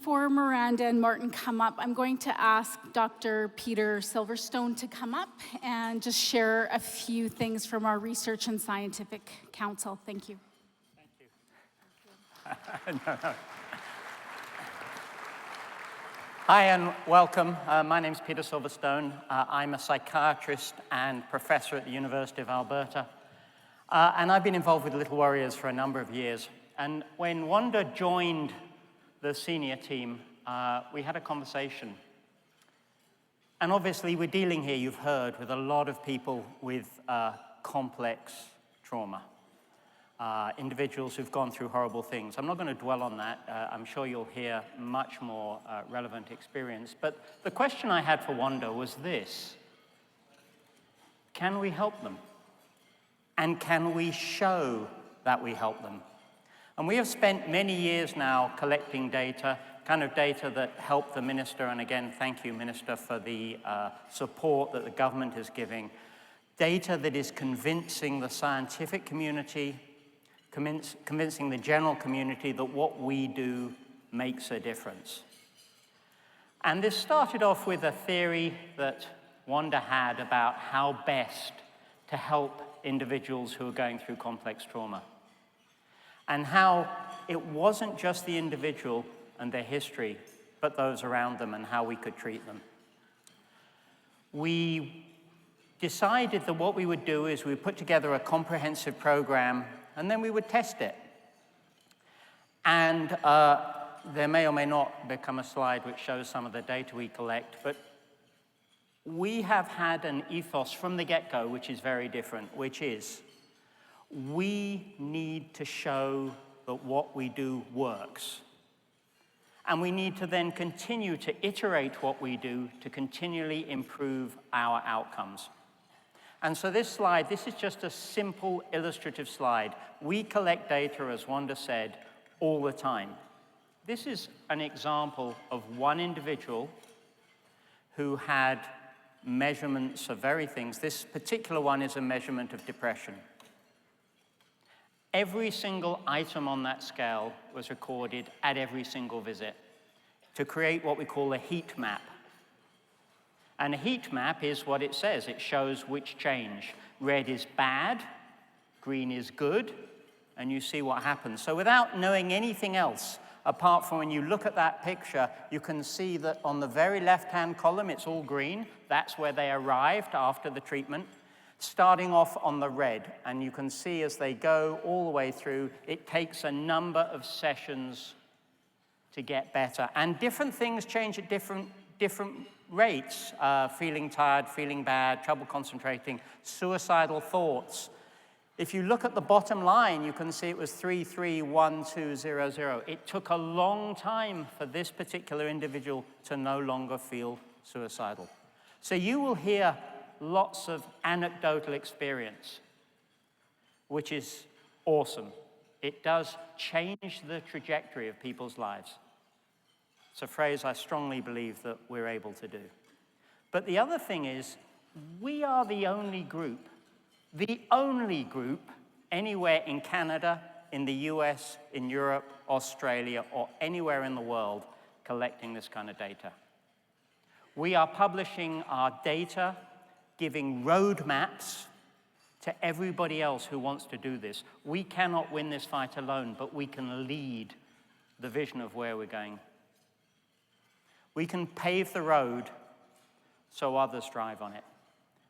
before Miranda and Martin come up, I'm going to ask Dr. Peter Silverstone to come up and just share a few things from our Research and Scientific Council. Thank you. Thank you. Hi and welcome. My name's Peter Silverstone. I'm a psychiatrist and professor at the University of Alberta. And I've been involved with Little Warriors for a number of years. And when Wanda joined the senior team, we had a conversation. And obviously we're dealing here, you've heard, with a lot of people with complex trauma. Individuals who've gone through horrible things. I'm not going to dwell on that. I'm sure you'll hear much more relevant experience. But the question I had for Wanda was this: can we help them? And can we show that we help them? And we have spent many years now collecting data, kind of data that help the minister, and again, thank you, Minister, for the support that the government is giving. Data that is convincing the scientific community, convincing the general community that what we do makes a difference. And this started off with a theory that Wanda had about how best to help individuals who are going through complex trauma. And how it wasn't just the individual and their history, but those around them and how we could treat them. We decided that what we would do is we would put together a comprehensive program and then we would test it. And there may or may not become a slide which shows some of the data we collect, but we have had an ethos from the get-go which is very different, which is we need to show that what we do works. And we need to then continue to iterate what we do to continually improve our outcomes. And so this slide, this is just a simple illustrative slide. We collect data, as Wanda said, all the time. This is an example of one individual who had measurements of very things. This particular one is a measurement of depression. Every single item on that scale was recorded at every single visit to create what we call a heat map. And a heat map is what it says. It shows which change. Red is bad, green is good, and you see what happens. So without knowing anything else, apart from when you look at that picture, you can see that on the very left-hand column, it's all green. That's where they arrived after the treatment. Starting off on the red, and you can see as they go all the way through, it takes a number of sessions to get better. And different things change at different rates. Feeling tired, feeling bad, trouble concentrating, suicidal thoughts. If you look at the bottom line, you can see it was 331200. It took a long time for this particular individual to no longer feel suicidal. So you will hear lots of anecdotal experience, which is awesome. It does change the trajectory of people's lives. It's a phrase I strongly believe that we're able to do. But the other thing is, we are the only group anywhere in Canada, in the US, in Europe, Australia, or anywhere in the world collecting this kind of data. We are publishing our data, giving roadmaps to everybody else who wants to do this. We cannot win this fight alone, but we can lead the vision of where we're going. We can pave the road so others drive on it.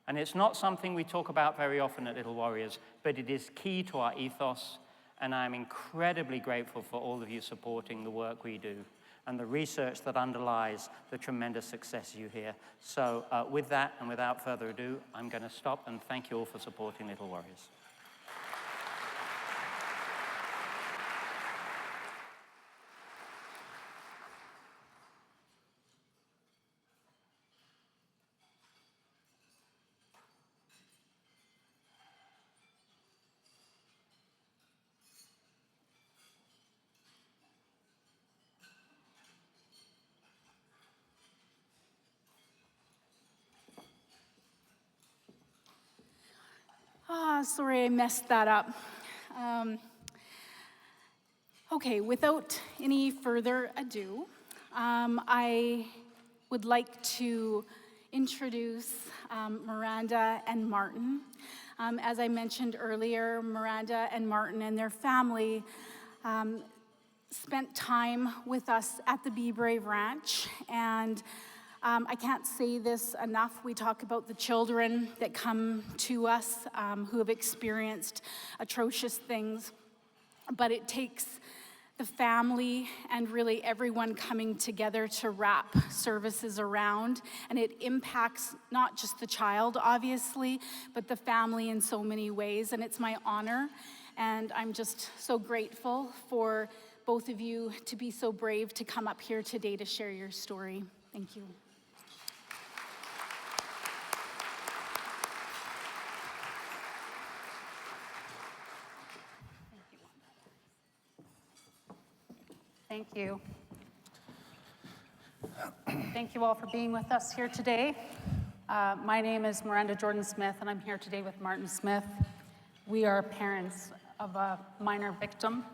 And it's not something we talk about very often at Little Warriors, but it is key to our ethos, and I'm incredibly grateful for all of you supporting the work we do and the research that underlies the tremendous success you hear. So with that, and without further ado, I'm going to stop and thank you all for supporting Little Warriors. Sorry I messed that up. Okay, without any further ado, I would like to introduce Miranda and Martin. As I mentioned earlier, Miranda and Martin and their family spent time with us at the Be Brave Ranch, and I can't say this enough. We talk about the children that come to us who have experienced atrocious things, but it takes the family and really everyone coming together to wrap services around, and it impacts not just the child, obviously, but the family in so many ways, and it's my honor, and I'm just so grateful for both of you to be so brave to come up here today to share your story. Thank you. Thank you. Thank you all for being with us here today. My name is Miranda Jordan-Smith, and I'm here today with Martin Smith. We are parents of a minor victim.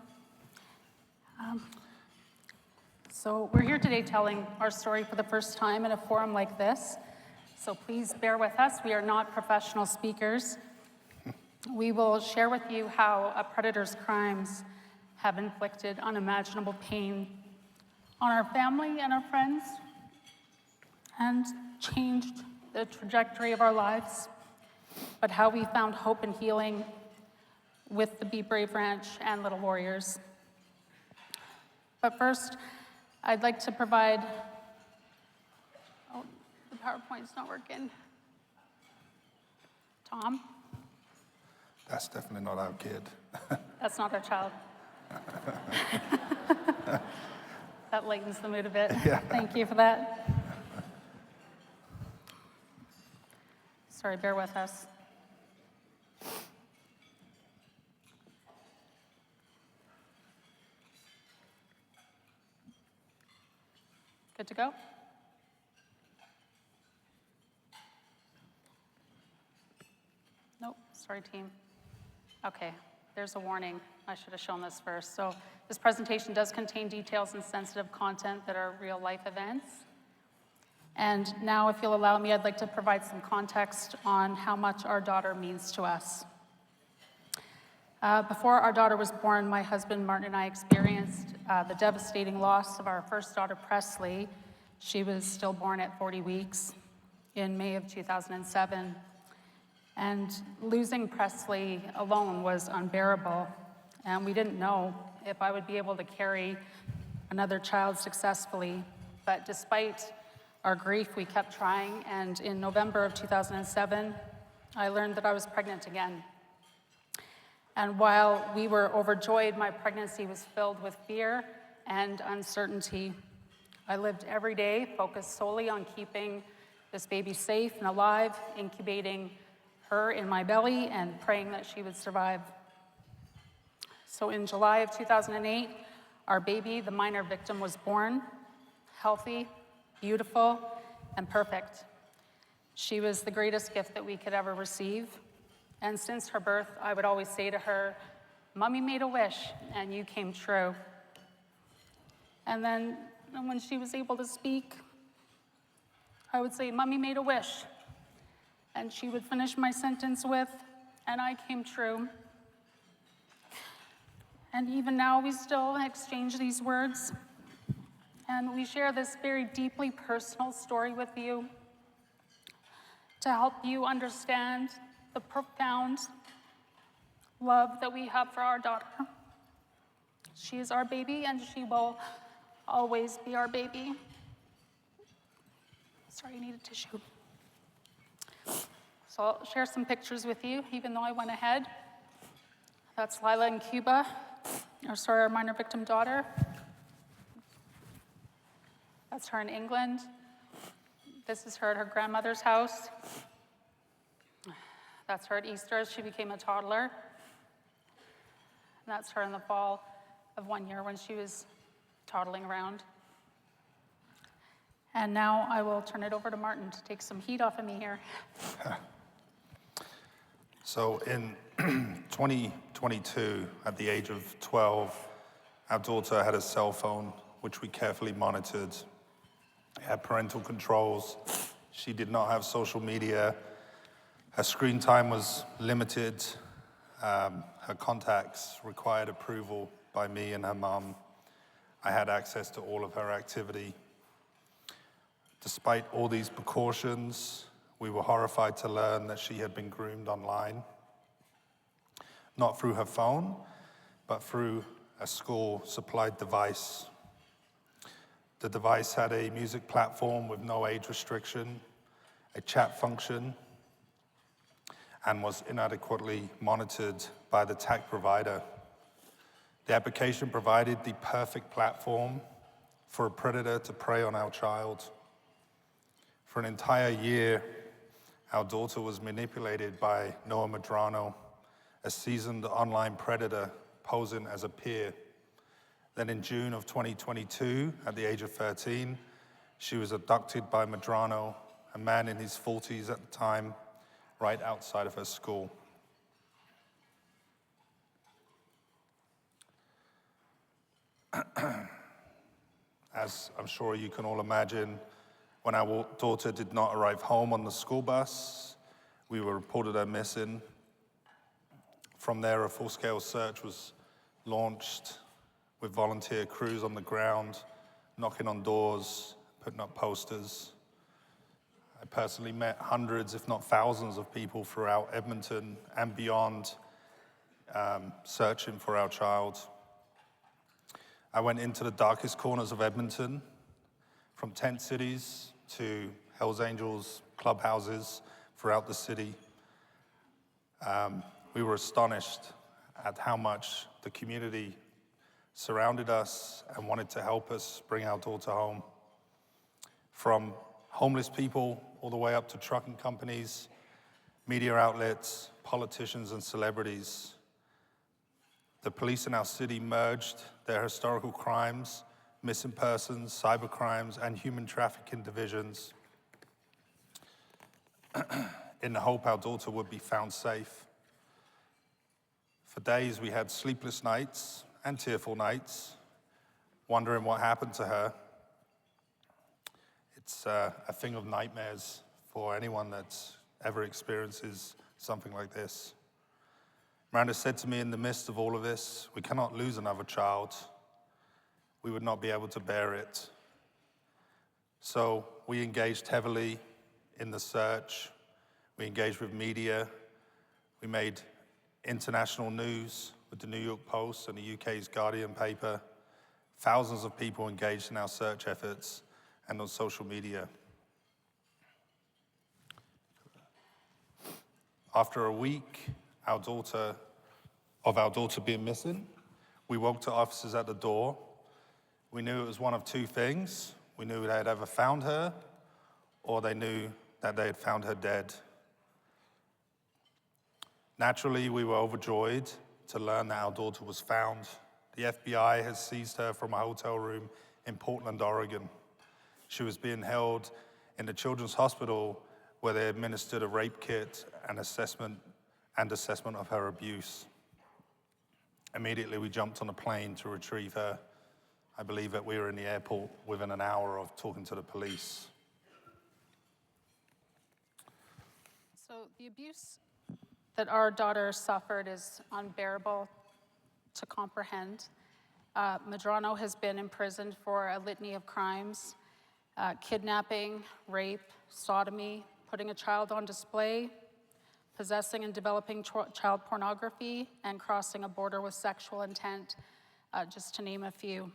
So we're here today telling our story for the first time in a forum like this. So please bear with us. We are not professional speakers. We will share with you how a predator's crimes have inflicted unimaginable pain on our family and our friends and changed the trajectory of our lives, but how we found hope and healing with the Be Brave Ranch and Little Warriors. But first, I'd like to provide, oh, the PowerPoint's not working. Tom? That's definitely not our kid. That's not our child. That lightens the mood a bit. Yeah. Thank you for that. Sorry, bear with us. Good to go? Nope, sorry team. Okay, there's a warning. I should have shown this first. So this presentation does contain details and sensitive content that are real life events. And now, if you'll allow me, I'd like to provide some context on how much our daughter means to us. Before our daughter was born, my husband Martin and I experienced the devastating loss of our first daughter, Presley. She was stillborn at 40 weeks in May of 2007. And losing Presley alone was unbearable. And we didn't know if I would be able to carry another child successfully. But despite our grief, we kept trying. And in November of 2007, I learned that I was pregnant again. And while we were overjoyed, my pregnancy was filled with fear and uncertainty. I lived every day focused solely on keeping this baby safe and alive, incubating her in my belly and praying that she would survive. So in July of 2008, our baby, the minor victim, was born, healthy, beautiful, and perfect. She was the greatest gift that we could ever receive. And since her birth, I would always say to her, "Mommy made a wish, and you came true." And then when she was able to speak, I would say, "Mommy made a wish." And she would finish my sentence with, "And I came true." And even now, we still exchange these words. And we share this very deeply personal story with you to help you understand the profound love that we have for our daughter. She is our baby, and she will always be our baby. Sorry, I need a tissue. So I'll share some pictures with you, even though I went ahead. That's Lila in Cuba, our minor victim daughter. That's her in England. This is her at her grandmother's house. That's her at Easter as she became a toddler. And that's her in the fall of 1 year when she was toddling around. And now I will turn it over to Martin to take some heat off of me here. So in 2022, at the age of 12, our daughter had a cell phone which we carefully monitored. It had parental controls. She did not have social media. Her screen time was limited. Her contacts required approval by me and her mom. I had access to all of her activity. Despite all these precautions, we were horrified to learn that she had been groomed online, not through her phone, but through a school-supplied device. The device had a music platform with no age restriction, a chat function, and was inadequately monitored by the tech provider. The application provided the perfect platform for a predator to prey on our child. For an entire year, our daughter was manipulated by Noah Medrano, a seasoned online predator posing as a peer. Then in June of 2022, at the age of 13, she was abducted by Medrano, a man in his 40s at the time, right outside of her school. As I'm sure you can all imagine, when our daughter did not arrive home on the school bus, we were reported her missing. From there, a full-scale search was launched with volunteer crews on the ground, knocking on doors, putting up posters. I personally met hundreds, if not thousands, of people throughout Edmonton and beyond, searching for our child. I went into the darkest corners of Edmonton, from tent cities to Hells Angels clubhouses throughout the city. We were astonished at how much the community surrounded us and wanted to help us bring our daughter home. From homeless people all the way up to trucking companies, media outlets, politicians, and celebrities. The police in our city merged their historical crimes, missing persons, cyber crimes, and human trafficking divisions in the hope our daughter would be found safe. For days, we had sleepless nights and tearful nights, wondering what happened to her. It's a thing of nightmares for anyone that ever experiences something like this. Miranda said to me in the midst of all of this, we cannot lose another child. We would not be able to bear it. So we engaged heavily in the search. We engaged with media. We made international news with the New York Post and the UK's Guardian paper. Thousands of people engaged in our search efforts and on social media. After a week of our daughter being missing, we woke to officers at the door. We knew it was one of two things. We knew they had either found her, or they knew that they had found her dead. Naturally, we were overjoyed to learn that our daughter was found. The FBI has seized her from a hotel room in Portland, Oregon. She was being held in the Children's Hospital where they administered a rape kit and assessment of her abuse. Immediately, we jumped on a plane to retrieve her. I believe that we were in the airport within an hour of talking to the police. So the abuse that our daughter suffered is unbearable to comprehend. Medrano has been imprisoned for a litany of crimes: kidnapping, rape, sodomy, putting a child on display, possessing and developing child pornography, and crossing a border with sexual intent, just to name a few.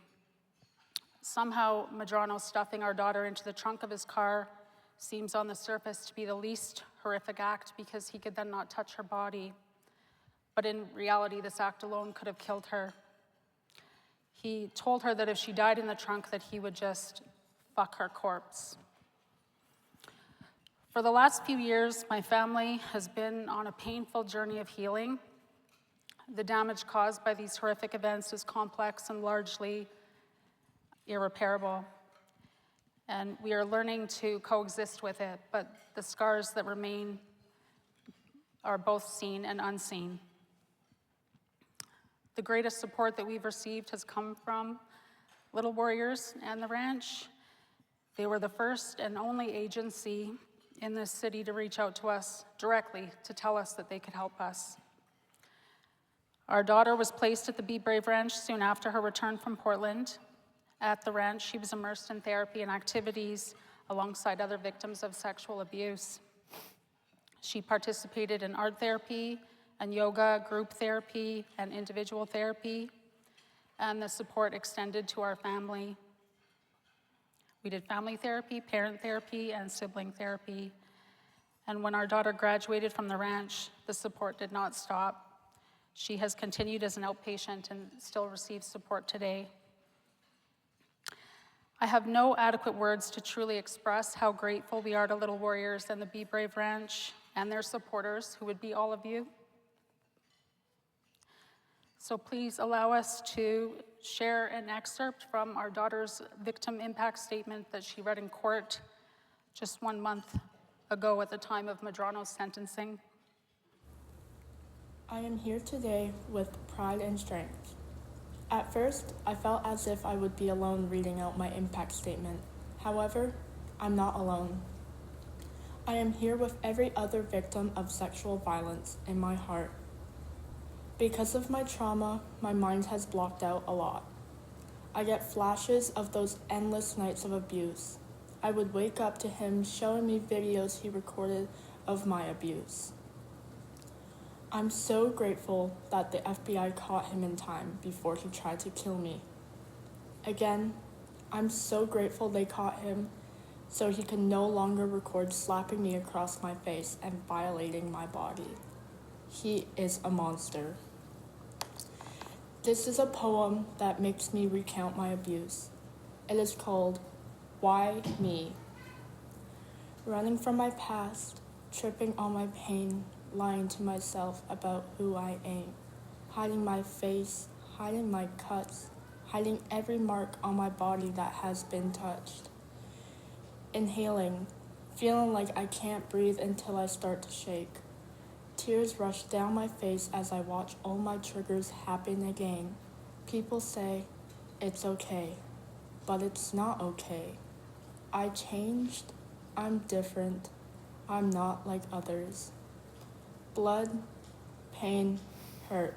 Somehow, Medrano stuffing our daughter into the trunk of his car seems on the surface to be the least horrific act because he could then not touch her body. But in reality, this act alone could have killed her. He told her that if she died in the trunk, that he would just fuck her corpse. For the last few years, my family has been on a painful journey of healing. The damage caused by these horrific events is complex and largely irreparable. And we are learning to coexist with it, but the scars that remain are both seen and unseen. The greatest support that we've received has come from Little Warriors and the ranch. They were the first and only agency in this city to reach out to us directly to tell us that they could help us. Our daughter was placed at the Be Brave Ranch soon after her return from Portland. At the ranch, she was immersed in therapy and activities alongside other victims of sexual abuse. She participated in art therapy and yoga, group therapy, and individual therapy, and the support extended to our family. We did family therapy, parent therapy, and sibling therapy. And when our daughter graduated from the ranch, the support did not stop. She has continued as an outpatient and still receives support today. I have no adequate words to truly express how grateful we are to Little Warriors and the Be Brave Ranch and their supporters, who would be all of you. So please allow us to share an excerpt from our daughter's victim impact statement that she read in court just 1 month ago at the time of Medrano's sentencing. I am here today with pride and strength. At first, I felt as if I would be alone reading out my impact statement. However, I'm not alone. I am here with every other victim of sexual violence in my heart. Because of my trauma, my mind has blocked out a lot. I get flashes of those endless nights of abuse. I would wake up to him showing me videos he recorded of my abuse. I'm so grateful that the FBI caught him in time before he tried to kill me. Again, I'm so grateful they caught him so he could no longer record slapping me across my face and violating my body. He is a monster. This is a poem that makes me recount my abuse. It is called Why Me? Running from my past, tripping on my pain, lying to myself about who I am, hiding my face, hiding my cuts, hiding every mark on my body that has been touched. Inhaling, feeling like I can't breathe until I start to shake. Tears rush down my face as I watch all my triggers happen again. People say, it's okay, but it's not okay. I changed, I'm different, I'm not like others. Blood, pain, hurt.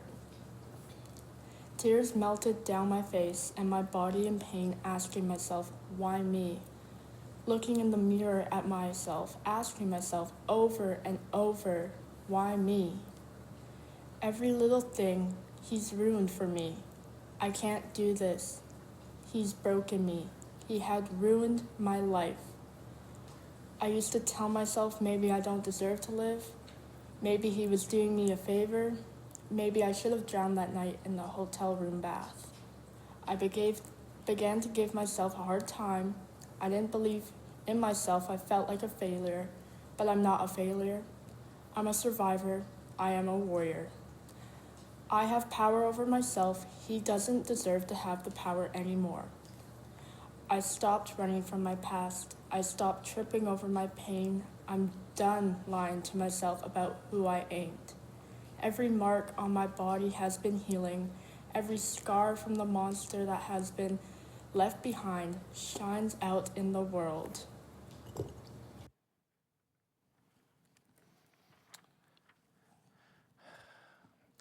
Tears melted down my face and my body in pain, asking myself, why me? Looking in the mirror at myself, asking myself over and over, why me? Every little thing he's ruined for me. I can't do this. He's broken me. He had ruined my life. I used to tell myself maybe I don't deserve to live. Maybe he was doing me a favor. Maybe I should have drowned that night in the hotel room bath. I began to give myself a hard time. I didn't believe in myself. I felt like a failure, but I'm not a failure. I'm a survivor. I am a warrior. I have power over myself. He doesn't deserve to have the power anymore. I stopped running from my past. I stopped tripping over my pain. I'm done lying to myself about who I ain't. Every mark on my body has been healing. Every scar from the monster that has been left behind shines out in the world.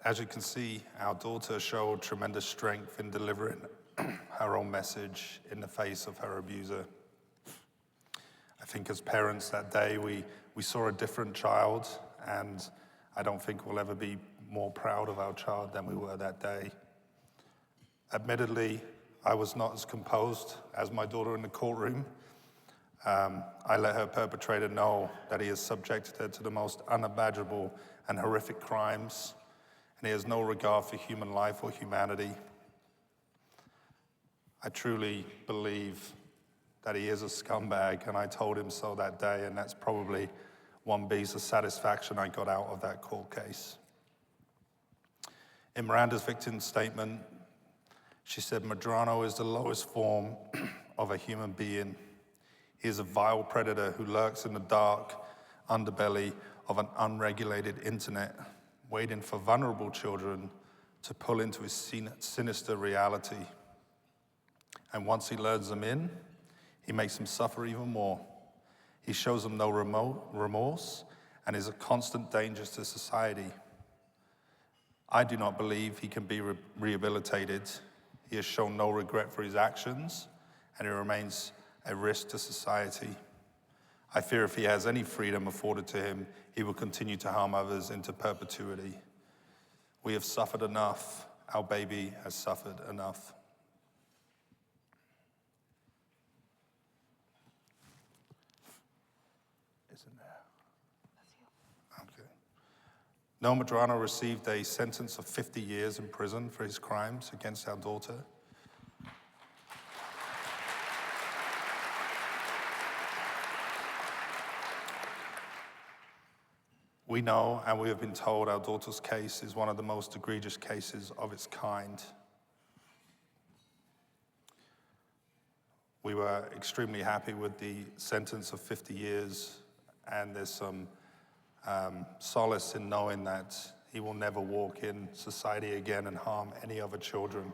As you can see, our daughter showed tremendous strength in delivering her own message in the face of her abuser. I think as parents that day, we saw a different child, and I don't think we'll ever be more proud of our child than we were that day. Admittedly, I was not as composed as my daughter in the courtroom. I let her perpetrator know that he has subjected her to the most unimaginable and horrific crimes, and he has no regard for human life or humanity. I truly believe that he is a scumbag, and I told him so that day, and that's probably one piece of satisfaction I got out of that court case. In Miranda's victim statement, she said, Medrano is the lowest form of a human being. He is a vile predator who lurks in the dark underbelly of an unregulated internet, waiting for vulnerable children to pull into his sinister reality. And once he lures them in, he makes them suffer even more. He shows them no remorse and is a constant danger to society. I do not believe he can be rehabilitated. He has shown no regret for his actions, and he remains a risk to society. I fear if he has any freedom afforded to him, he will continue to harm others into perpetuity. We have suffered enough. Our baby has suffered enough. Isn't there? Okay. Noah Madrano received a sentence of 50 years in prison for his crimes against our daughter. We know, and we have been told, our daughter's case is one of the most egregious cases of its kind. We were extremely happy with the sentence of 50 years, and there's some solace in knowing that he will never walk in society again and harm any other children.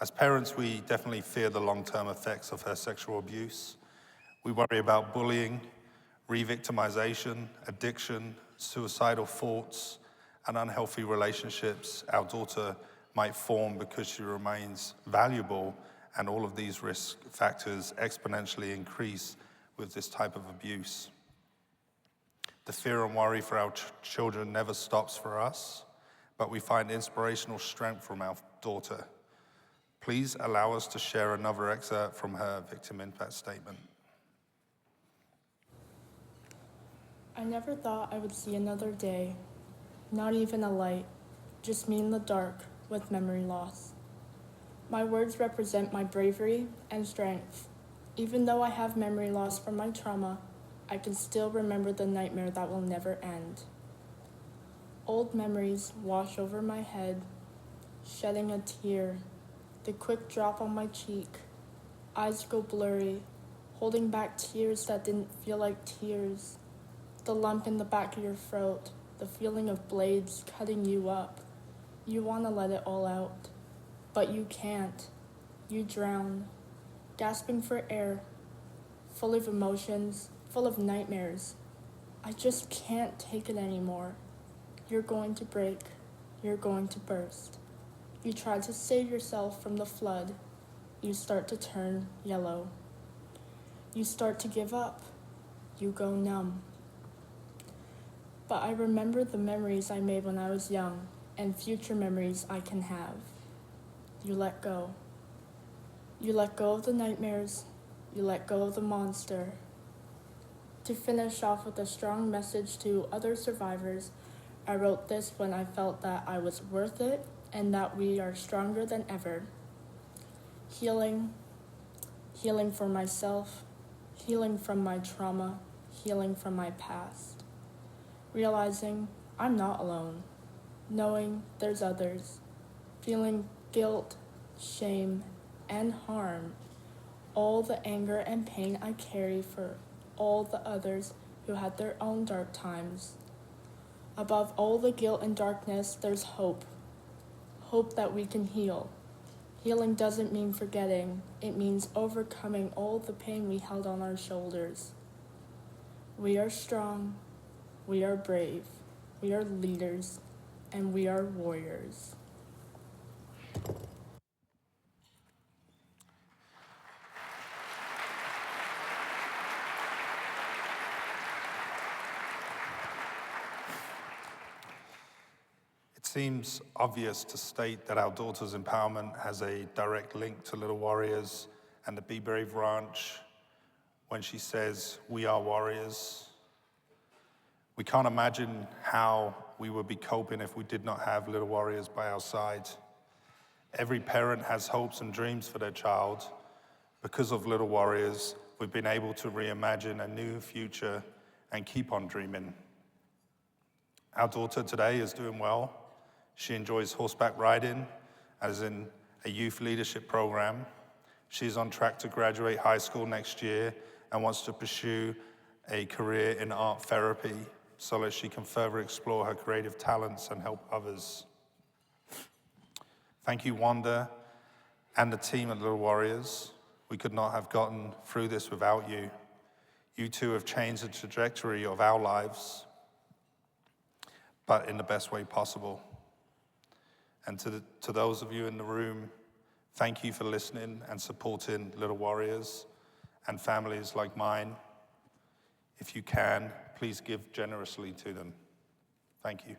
As parents, we definitely fear the long-term effects of her sexual abuse. We worry about bullying, re-victimization, addiction, suicidal thoughts, and unhealthy relationships our daughter might form because she remains valuable, and all of these risk factors exponentially increase with this type of abuse. The fear and worry for our children never stops for us, but we find inspirational strength from our daughter. Please allow us to share another excerpt from her victim impact statement. I never thought I would see another day, not even a light, just me in the dark with memory loss. My words represent my bravery and strength. Even though I have memory loss from my trauma, I can still remember the nightmare that will never end. Old memories wash over my head, shedding a tear, the quick drop on my cheek, eyes go blurry, holding back tears that didn't feel like tears. The lump in the back of your throat, the feeling of blades cutting you up. You want to let it all out, but you can't. You drown, gasping for air, full of emotions, full of nightmares. I just can't take it anymore. You're going to break. You're going to burst. You try to save yourself from the flood. You start to turn yellow. You start to give up. You go numb. But I remember the memories I made when I was young and future memories I can have. You let go. You let go of the nightmares. You let go of the monster. To finish off with a strong message to other survivors, I wrote this when I felt that I was worth it and that we are stronger than ever. Healing for myself, healing from my trauma, healing from my past. Realizing I'm not alone, knowing there's others, feeling guilt, shame, and harm, all the anger and pain I carry for all the others who had their own dark times. Above all the guilt and darkness, there's hope. Hope that we can heal. Healing doesn't mean forgetting. It means overcoming all the pain we held on our shoulders. We are strong. We are brave. We are leaders. And we are warriors. It seems obvious to state that our daughter's empowerment has a direct link to Little Warriors and the Be Brave Ranch when she says, "We are warriors." We can't imagine how we would be coping if we did not have Little Warriors by our side. Every parent has hopes and dreams for their child. Because of Little Warriors, we've been able to reimagine a new future and keep on dreaming. Our daughter today is doing well. She enjoys horseback riding, as in a youth leadership program. She's on track to graduate high school next year and wants to pursue a career in art therapy so that she can further explore her creative talents and help others. Thank you, Wanda, and the team at Little Warriors. We could not have gotten through this without you. You two have changed the trajectory of our lives, but in the best way possible. And to those of you in the room, thank you for listening and supporting Little Warriors and families like mine. If you can, please give generously to them. Thank you.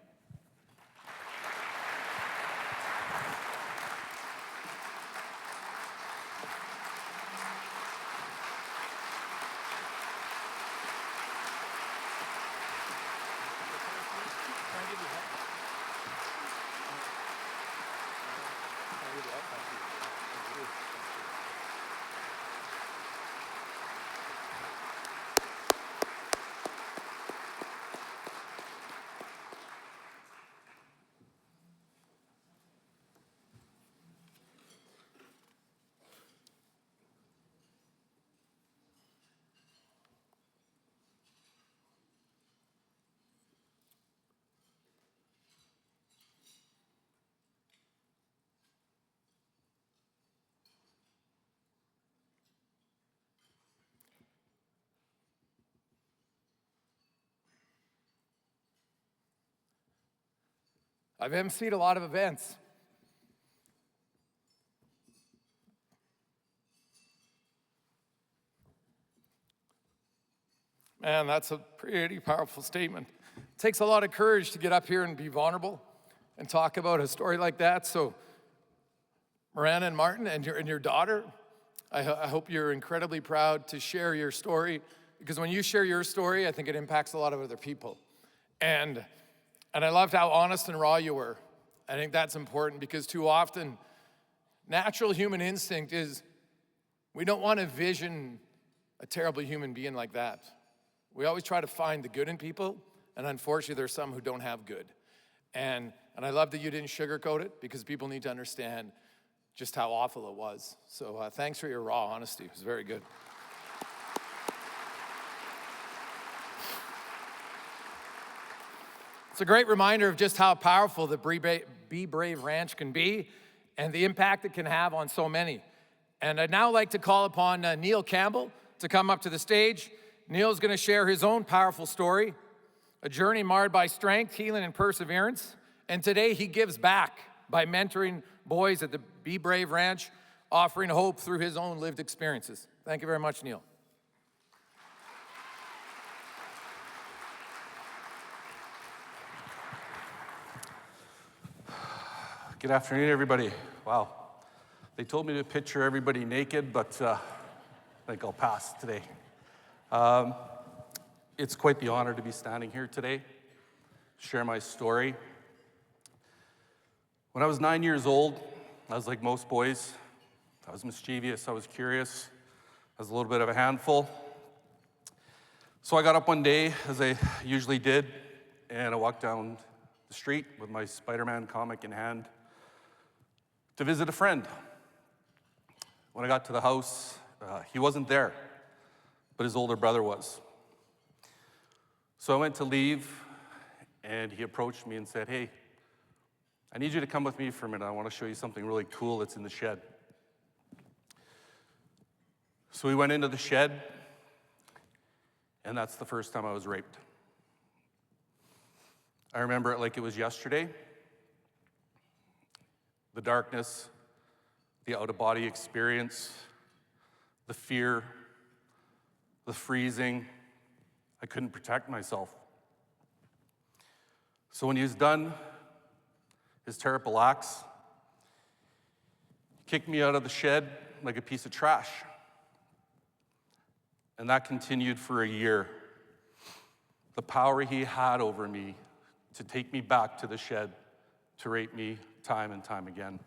I've emceed a lot of events. Man, that's a pretty powerful statement. It takes a lot of courage to get up here and be vulnerable and talk about a story like that. So, Miranda and Martin and your daughter, I hope you're incredibly proud to share your story, because when you share your story, I think it impacts a lot of other people. And I loved how honest and raw you were. I think that's important, because too often, natural human instinct is we don't want to vision a terrible human being like that. We always try to find the good in people, and unfortunately, there's some who don't have good. And I love that you didn't sugarcoat it, because people need to understand just how awful it was. So thanks for your raw honesty. It was very good. It's a great reminder of just how powerful the Be Brave Ranch can be and the impact it can have on so many. And I'd now like to call upon Neil Campbell to come up to the stage. Neil's going to share his own powerful story, a journey marred by strength, healing, and perseverance. And today he gives back by mentoring boys at the Be Brave Ranch, offering hope through his own lived experiences. Thank you very much, Neil. Good afternoon, everybody. Wow. They told me to picture everybody naked, but I think I'll pass today. It's quite the honor to be standing here today, share my story. When I was 9 years old, I was like most boys. I was mischievous, I was curious, I was a little bit of a handful. So I got up one day, as I usually did, and I walked down the street with my Spider-Man comic in hand to visit a friend. When I got to the house, he wasn't there, but his older brother was. So I went to leave, and he approached me and said, "Hey, I need you to come with me for a minute. I want to show you something really cool that's in the shed." So we went into the shed, and that's the first time I was raped. I remember it like it was yesterday. The darkness, the out-of-body experience, the fear, the freezing. I couldn't protect myself. So when he was done his terrible acts, he kicked me out of the shed like a piece of trash. And that continued for a year. The power he had over me to take me back to the shed, to rape me time and time again.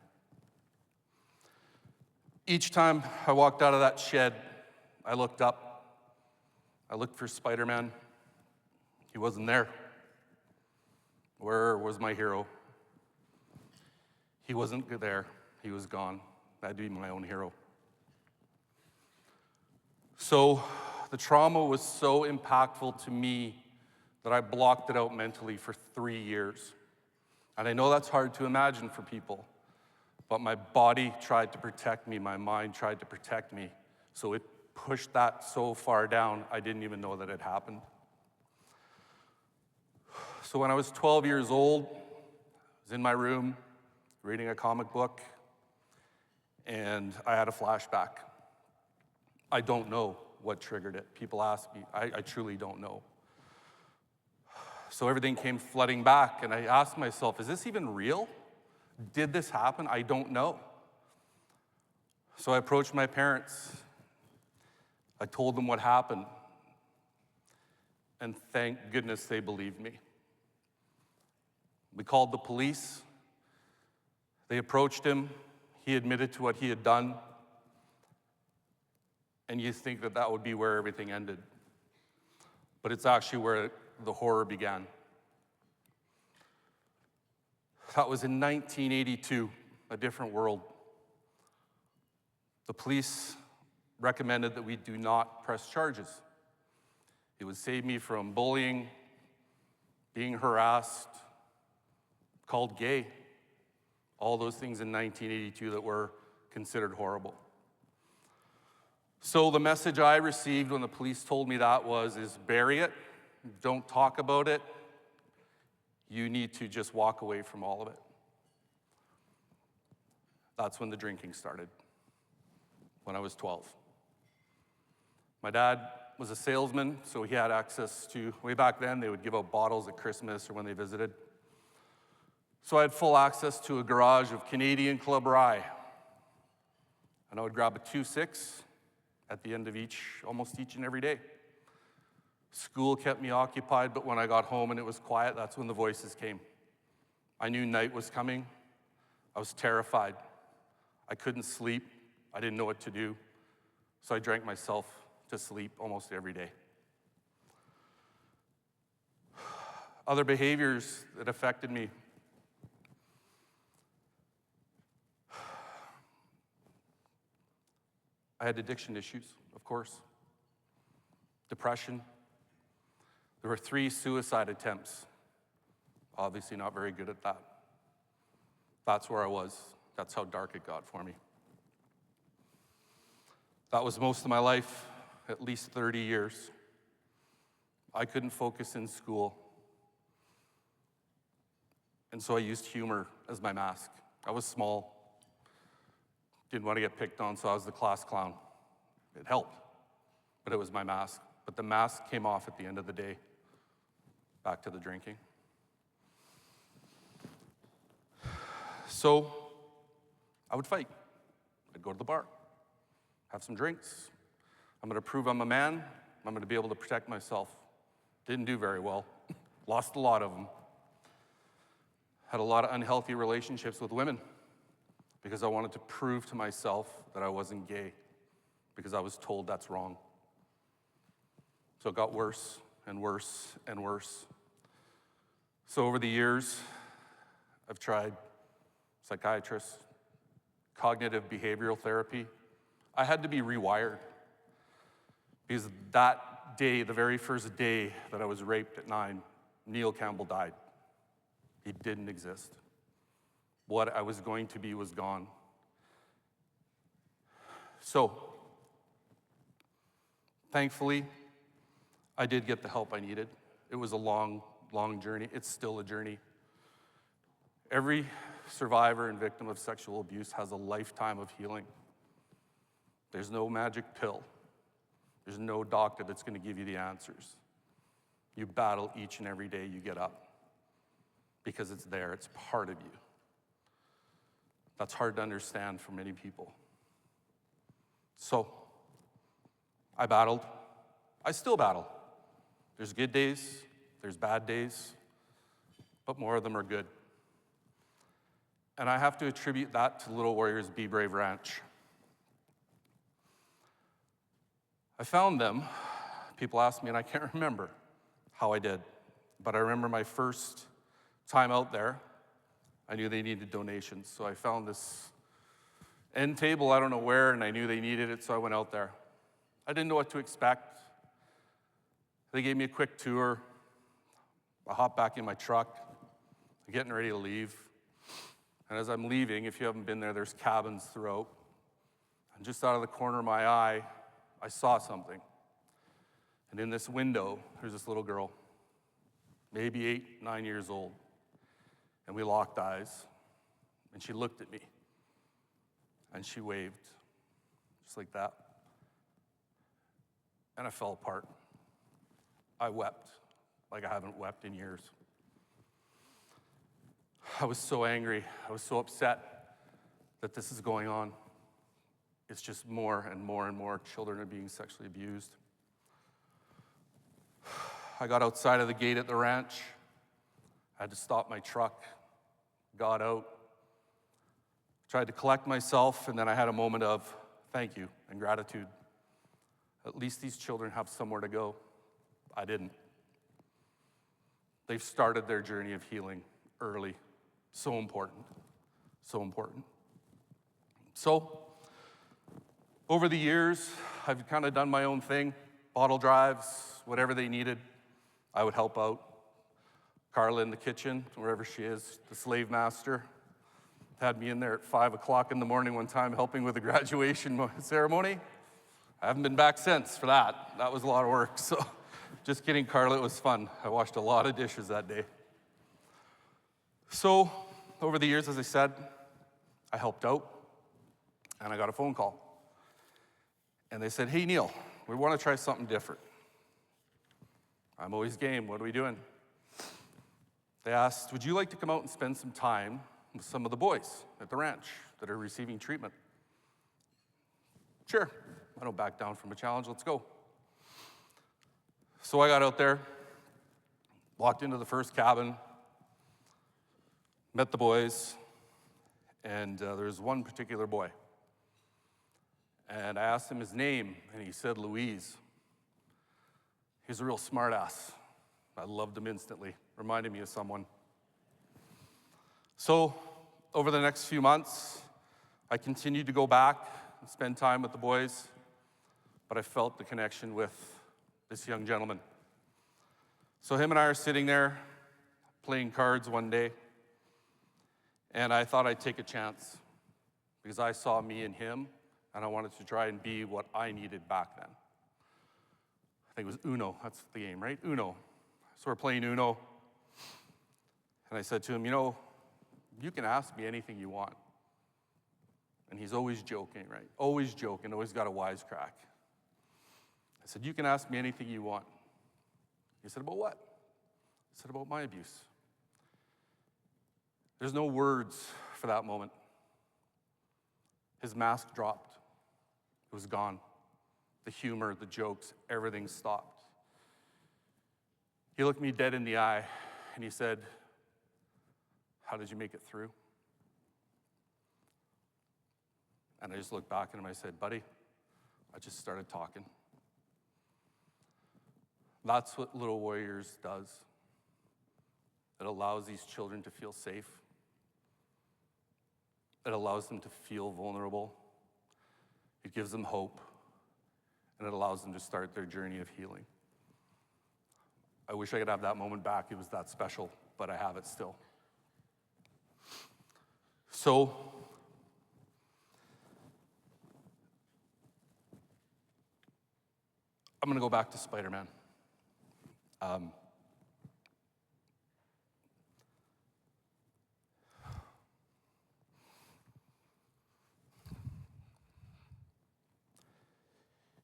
Each time I walked out of that shed, I looked up. I looked for Spider-Man. He wasn't there. Where was my hero? He wasn't there. He was gone. I had to be my own hero. So the trauma was so impactful to me that I blocked it out mentally for 3 years. And I know that's hard to imagine for people, But my body tried to protect me, my mind tried to protect me. So it pushed that so far down, I didn't even know that it happened. So when I was 12 years old, I was in my room reading a comic book, and I had a flashback. I don't know what triggered it. People ask me, I truly don't know. So everything came flooding back, and I asked myself, is this even real? Did this happen? I don't know. So I approached my parents. I told them what happened, and thank goodness they believed me. We called the police. They approached him. He admitted to what he had done. And you think that that would be where everything ended. But it's actually where the horror began. That was in 1982, a different world. The police recommended that we do not press charges. It would save me from bullying, being harassed, called gay, all those things in 1982 that were considered horrible. So the message I received when the police told me that is bury it, don't talk about it, you need to just walk away from all of it. That's when the drinking started, when I was 12. My dad was a salesman, so he had access to, way back then, they would give out bottles at Christmas or when they visited. So I had full access to a garage of Canadian Club Rye. And I would grab a 2-6 at the end of almost each and every day. School kept me occupied, but when I got home and it was quiet, that's when the voices came. I knew night was coming. I was terrified. I couldn't sleep. I didn't know what to do. So I drank myself to sleep almost every day. Other behaviors that affected me. I had addiction issues, of course. Depression. There were 3 suicide attempts. Obviously not very good at that. That's where I was. That's how dark it got for me. That was most of my life, at least 30 years. I couldn't focus in school. And so I used humor as my mask. I was small. Didn't want to get picked on, so I was the class clown. It helped, but it was my mask. But the mask came off at the end of the day. Back to the drinking. So I would fight. I'd go to the bar, have some drinks. I'm going to prove I'm a man. I'm going to be able to protect myself. Didn't do very well. Lost a lot of them. Had a lot of unhealthy relationships with women because I wanted to prove to myself that I wasn't gay because I was told that's wrong. So it got worse and worse and worse. So over the years, I've tried psychiatrists, cognitive behavioral therapy. I had to be rewired because that day, the very first day that I was raped at 9, Neil Campbell died. He didn't exist. What I was going to be was gone. So, thankfully, I did get the help I needed. It was a long, long journey. It's still a journey. Every survivor and victim of sexual abuse has a lifetime of healing. There's no magic pill. There's no doctor that's going to give you the answers. You battle each and every day you get up because it's there. It's part of you. That's hard to understand for many people. So, I battled. I still battle. There's good days, there's bad days, but more of them are good. And I have to attribute that to Little Warriors Be Brave Ranch. I found them. People ask me, and I can't remember how I did, but I remember my first time out there, I knew they needed donations, so I found this end table, I don't know where, and I knew they needed it, so I went out there. I didn't know what to expect. They gave me a quick tour. I hopped back in my truck, getting ready to leave. And as I'm leaving, if you haven't been there, there's cabins throughout. And just out of the corner of my eye, I saw something. And in this window, there's this little girl, maybe 8, 9 years old. And we locked eyes. And she looked at me. And she waved, just like that. And I fell apart. I wept like I haven't wept in years. I was so angry. I was so upset that this is going on. It's just more and more and more children are being sexually abused. I got outside of the gate at the ranch. I had to stop my truck, got out, tried to collect myself, and then I had a moment of thank you and gratitude. At least these children have somewhere to go. I didn't. They've started their journey of healing early. So important. So important. So, over the years, I've kind of done my own thing. Bottle drives, whatever they needed, I would help out. Carla in the kitchen, wherever she is, the slave master, had me in there at 5 o'clock in the morning one time helping with the graduation ceremony. I haven't been back since for that. That was a lot of work. So, just kidding, Carla, it was fun. I washed a lot of dishes that day. So, over the years, as I said, I helped out, and I got a phone call. And they said, hey, Neil, we want to try something different. I'm always game. What are we doing? They asked, would you like to come out and spend some time with some of the boys at the ranch that are receiving treatment? Sure. I don't back down from a challenge. Let's go. So I got out there, walked into the first cabin, met the boys, and there's one particular boy. And I asked him his name, and he said Louise. He's a real smartass. I loved him instantly. Reminded me of someone. So, over the next few months, I continued to go back and spend time with the boys, but I felt the connection with this young gentleman. So him and I are sitting there playing cards one day, and I thought I'd take a chance because I saw me and him, and I wanted to try and be what I needed back then. I think it was Uno. That's the game, right? Uno. So we're playing Uno. And I said to him, you know, you can ask me anything you want. And he's always joking, right? Always joking, always got a wisecrack. I said, you can ask me anything you want. He said, about what? I said, about my abuse. There's no words for that moment. His mask dropped. It was gone. The humor, the jokes, everything stopped. He looked me dead in the eye and he said, how did you make it through? And I just looked back at him and I said, buddy, I just started talking. That's what Little Warriors does. It allows these children to feel safe. It allows them to feel vulnerable. It gives them hope. And it allows them to start their journey of healing. I wish I could have that moment back. It was that special, but I have it still. So, I'm going to go back to Spider-Man.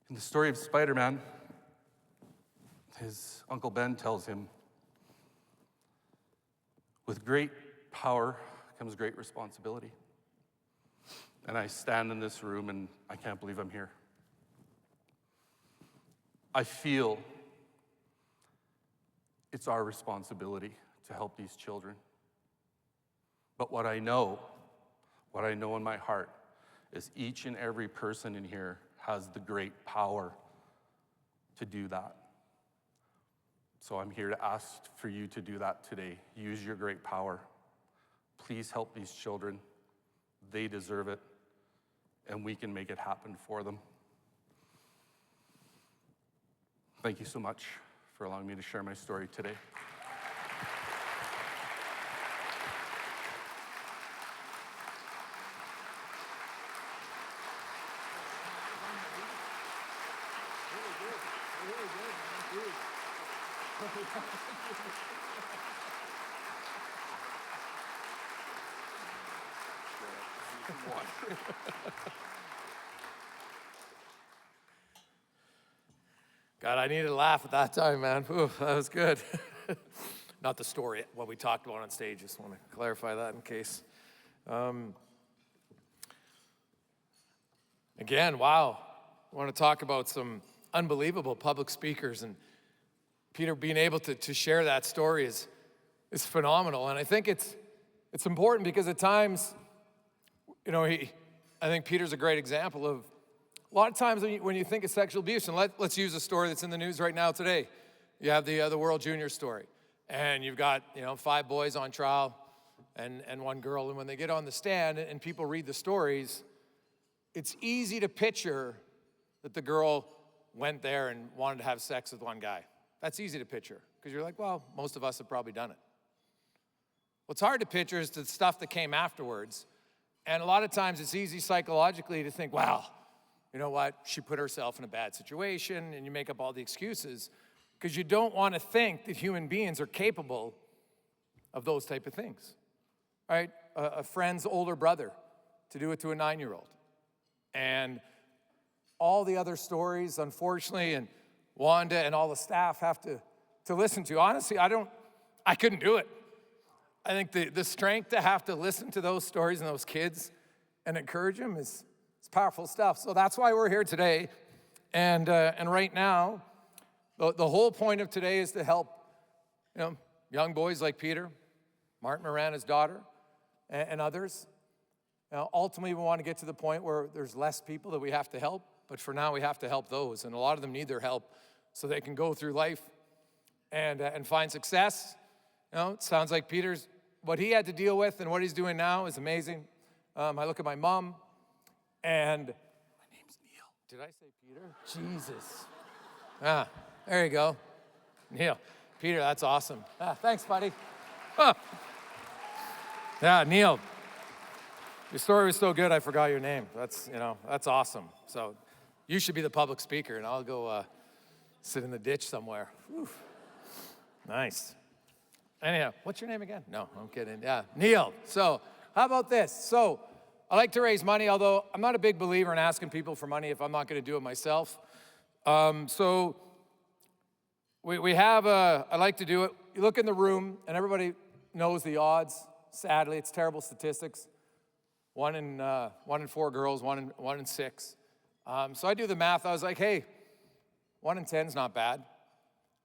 In the story of Spider-Man, his Uncle Ben tells him, with great power comes great responsibility. And I stand in this room and I can't believe I'm here. I feel it's our responsibility to help these children. But what I know in my heart is each and every person in here has the great power to do that. So I'm here to ask for you to do that today. Use your great power. Please help these children. They deserve it, and we can make it happen for them. Thank you so much for allowing me to share my story today. God, I needed to laugh at that time, man. Ooh, that was good. Not the story, what we talked about on stage. Just want to clarify that in case. Again, wow. I want to talk about some unbelievable public speakers, and Peter being able to share that story is phenomenal. And I think it's important because at times, you know, I think Peter's a great example of a lot of times when you think of sexual abuse, and let's use a story that's in the news right now today. You have the World Junior story, and you've got 5 boys on trial and 1 girl, and when they get on the stand and people read the stories, it's easy to picture that the girl went there and wanted to have sex with 1 guy. That's easy to picture because you're like, well, most of us have probably done it. What's hard to picture is the stuff that came afterwards, and a lot of times it's easy psychologically to think, wow, you know what, she put herself in a bad situation, and you make up all the excuses because you don't want to think that human beings are capable of those type of things, right? A friend's older brother to do it to a 9-year-old. And all the other stories, unfortunately, and Wanda and all the staff have to listen to. Honestly, I couldn't do it. I think the strength to have to listen to those stories and those kids and encourage them is powerful stuff. So that's why we're here today. And right now, the whole point of today is to help young boys like Peter, Martin Miranda's daughter, and others. Ultimately, we want to get to the point where there's less people that we have to help, but for now, we have to help those. And a lot of them need their help so they can go through life and find success. It sounds like Peter's, what he had to deal with and what he's doing now is amazing. I look at my mom, and my name's Neil. Did I say Peter? Jesus. There you go. Neil. Peter, that's awesome. Thanks, buddy. Yeah, Neil. Your story was so good, I forgot your name. That's awesome. So you should be the public speaker, and I'll go sit in the ditch somewhere. Whew. Nice. Anyhow, what's your name again? No, I'm kidding. Yeah, Neil. So how about this? So I like to raise money, although I'm not a big believer in asking people for money if I'm not going to do it myself. So we have I like to do it. You look in the room, and everybody knows the odds. Sadly, it's terrible statistics. 1 in 4 girls, 1 in 6. So I do the math. I was like, hey, 1 in 10 is not bad.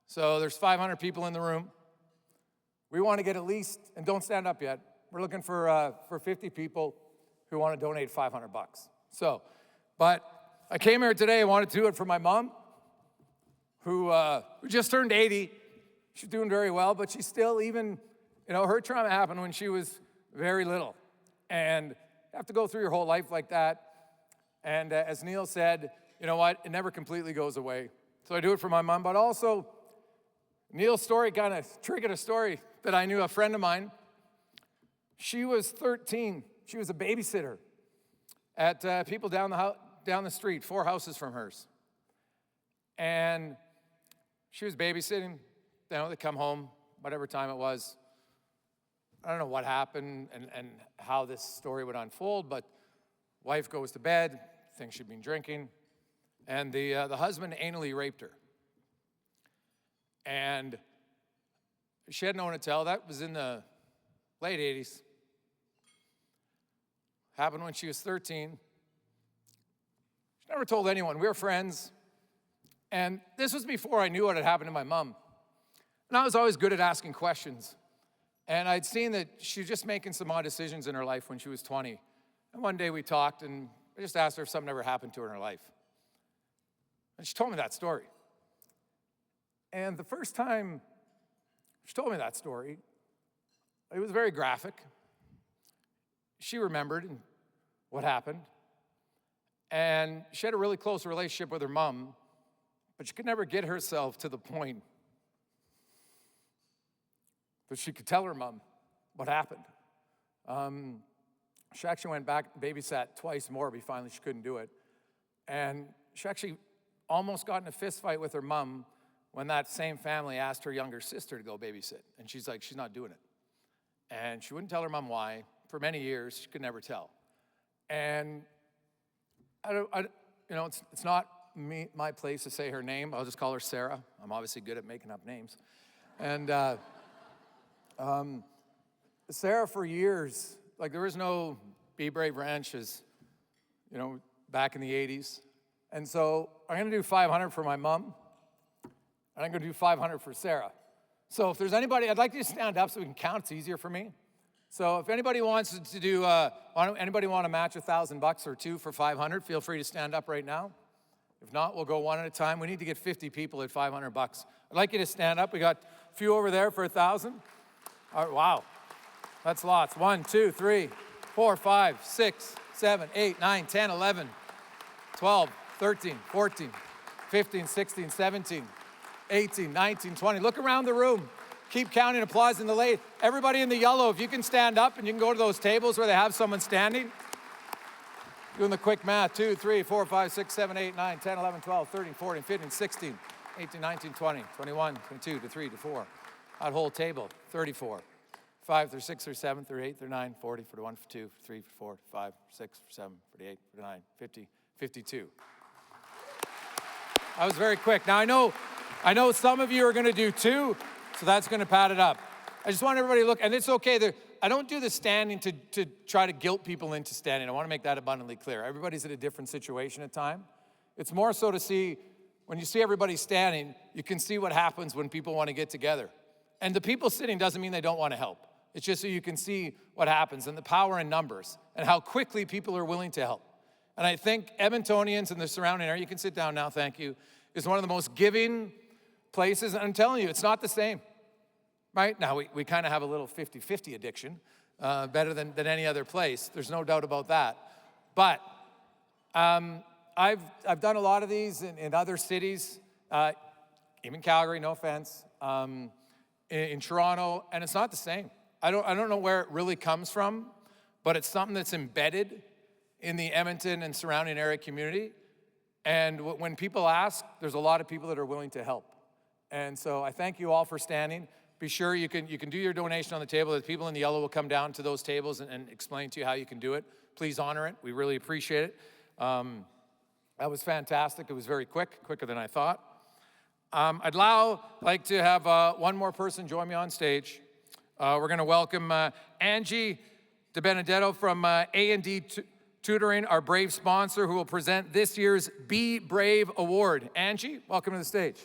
So there's 500 people in the room. We want to get at least, and don't stand up yet, we're looking for 50 people who want to donate $500. So, but I came here today, I wanted to do it for my mom, who just turned 80. She's doing very well, but she's still even, her trauma happened when she was very little. And you have to go through your whole life like that. And as Neil said, you know what, it never completely goes away. So I do it for my mom, but also Neil's story kind of triggered a story that I knew a friend of mine. She was 13. She was a babysitter at people down the street, 4 houses from hers. And she was babysitting. They come home, whatever time it was. I don't know what happened and how this story would unfold, but wife goes to bed, thinks she'd been drinking, and the husband anally raped her. And she had no one to tell. That was in the late 80s. Happened when she was 13. She never told anyone. We were friends. And this was before I knew what had happened to my mom. And I was always good at asking questions. And I'd seen that she was just making some odd decisions in her life when she was 20. And one day we talked, and I just asked her if something ever happened to her in her life. And she told me that story. And the first time she told me that story, it was very graphic. She remembered what happened. And she had a really close relationship with her mom, but she could never get herself to the point that she could tell her mom what happened. She actually went back, babysat twice more, but finally she couldn't do it. And she actually almost got in a fist fight with her mom when that same family asked her younger sister to go babysit. And she's like, she's not doing it. And she wouldn't tell her mom why. For many years, she could never tell. And it's not my place to say her name. I'll just call her Sarah. I'm obviously good at making up names. And Sarah, for years, like there was no Be Brave ranches, back in the 80s. And so I'm gonna do 500 for my mom, and I'm gonna do 500 for Sarah. So if there's anybody, I'd like you to stand up so we can count, it's easier for me. So if anybody wants to do, anybody want to match $1,000 or two for 500, feel free to stand up right now. If not, we'll go one at a time. We need to get 50 people at $500. I'd like you to stand up. We got a few over there for 1,000. All right, wow, that's lots. 1, 2, 3, 4, 5, 6, 7, 8, 9, 10, 11, 12, 13, 14, 15, 16, 17, 18, 19, 20. Look around the room. Keep counting, applause in the lane. Everybody in the yellow, if you can stand up and you can go to those tables where they have someone standing. Doing the quick math, 2, 3, 4, 5, 6, 7, 8, 9, 10, 11, 12, 13, 14, 15, 16, 18, 19, 20, 21, 22, 23, 24. That whole table, 34. 5 through 6 through 7 through 8 through 9, 40, 41, 42, 43, 44, 45, 46, 47, 48, 49, 50, 52. That was very quick. Now I know some of you are gonna do 2, so that's gonna pad it up. I just want everybody to look, and it's okay. I don't do the standing to try to guilt people into standing. I wanna make that abundantly clear. Everybody's in a different situation at time. It's more so to see, when you see everybody standing, you can see what happens when people wanna get together. And the people sitting doesn't mean they don't wanna help. It's just so you can see what happens and the power in numbers and how quickly people are willing to help. And I think Edmontonians and the surrounding area, you can sit down now, thank you, is one of the most giving places. And I'm telling you, it's not the same, right? Now, we kind of have a little 50-50 addiction, better than any other place. There's no doubt about that. But I've done a lot of these in other cities, even Calgary, no offense, in Toronto, and it's not the same. I don't know where it really comes from, but it's something that's embedded in the Edmonton and surrounding area community. And when people ask, there's a lot of people that are willing to help. And so I thank you all for standing. Be sure you can do your donation on the table. The people in the yellow will come down to those tables and explain to you how you can do it. Please honor it. We really appreciate it. That was fantastic. It was very quicker than I thought. I'd now like to have one more person join me on stage. We're going to welcome Angie DiBenedetto from A&D Tutoring, our Brave sponsor, who will present this year's Be Brave Award. Angie, welcome to the stage.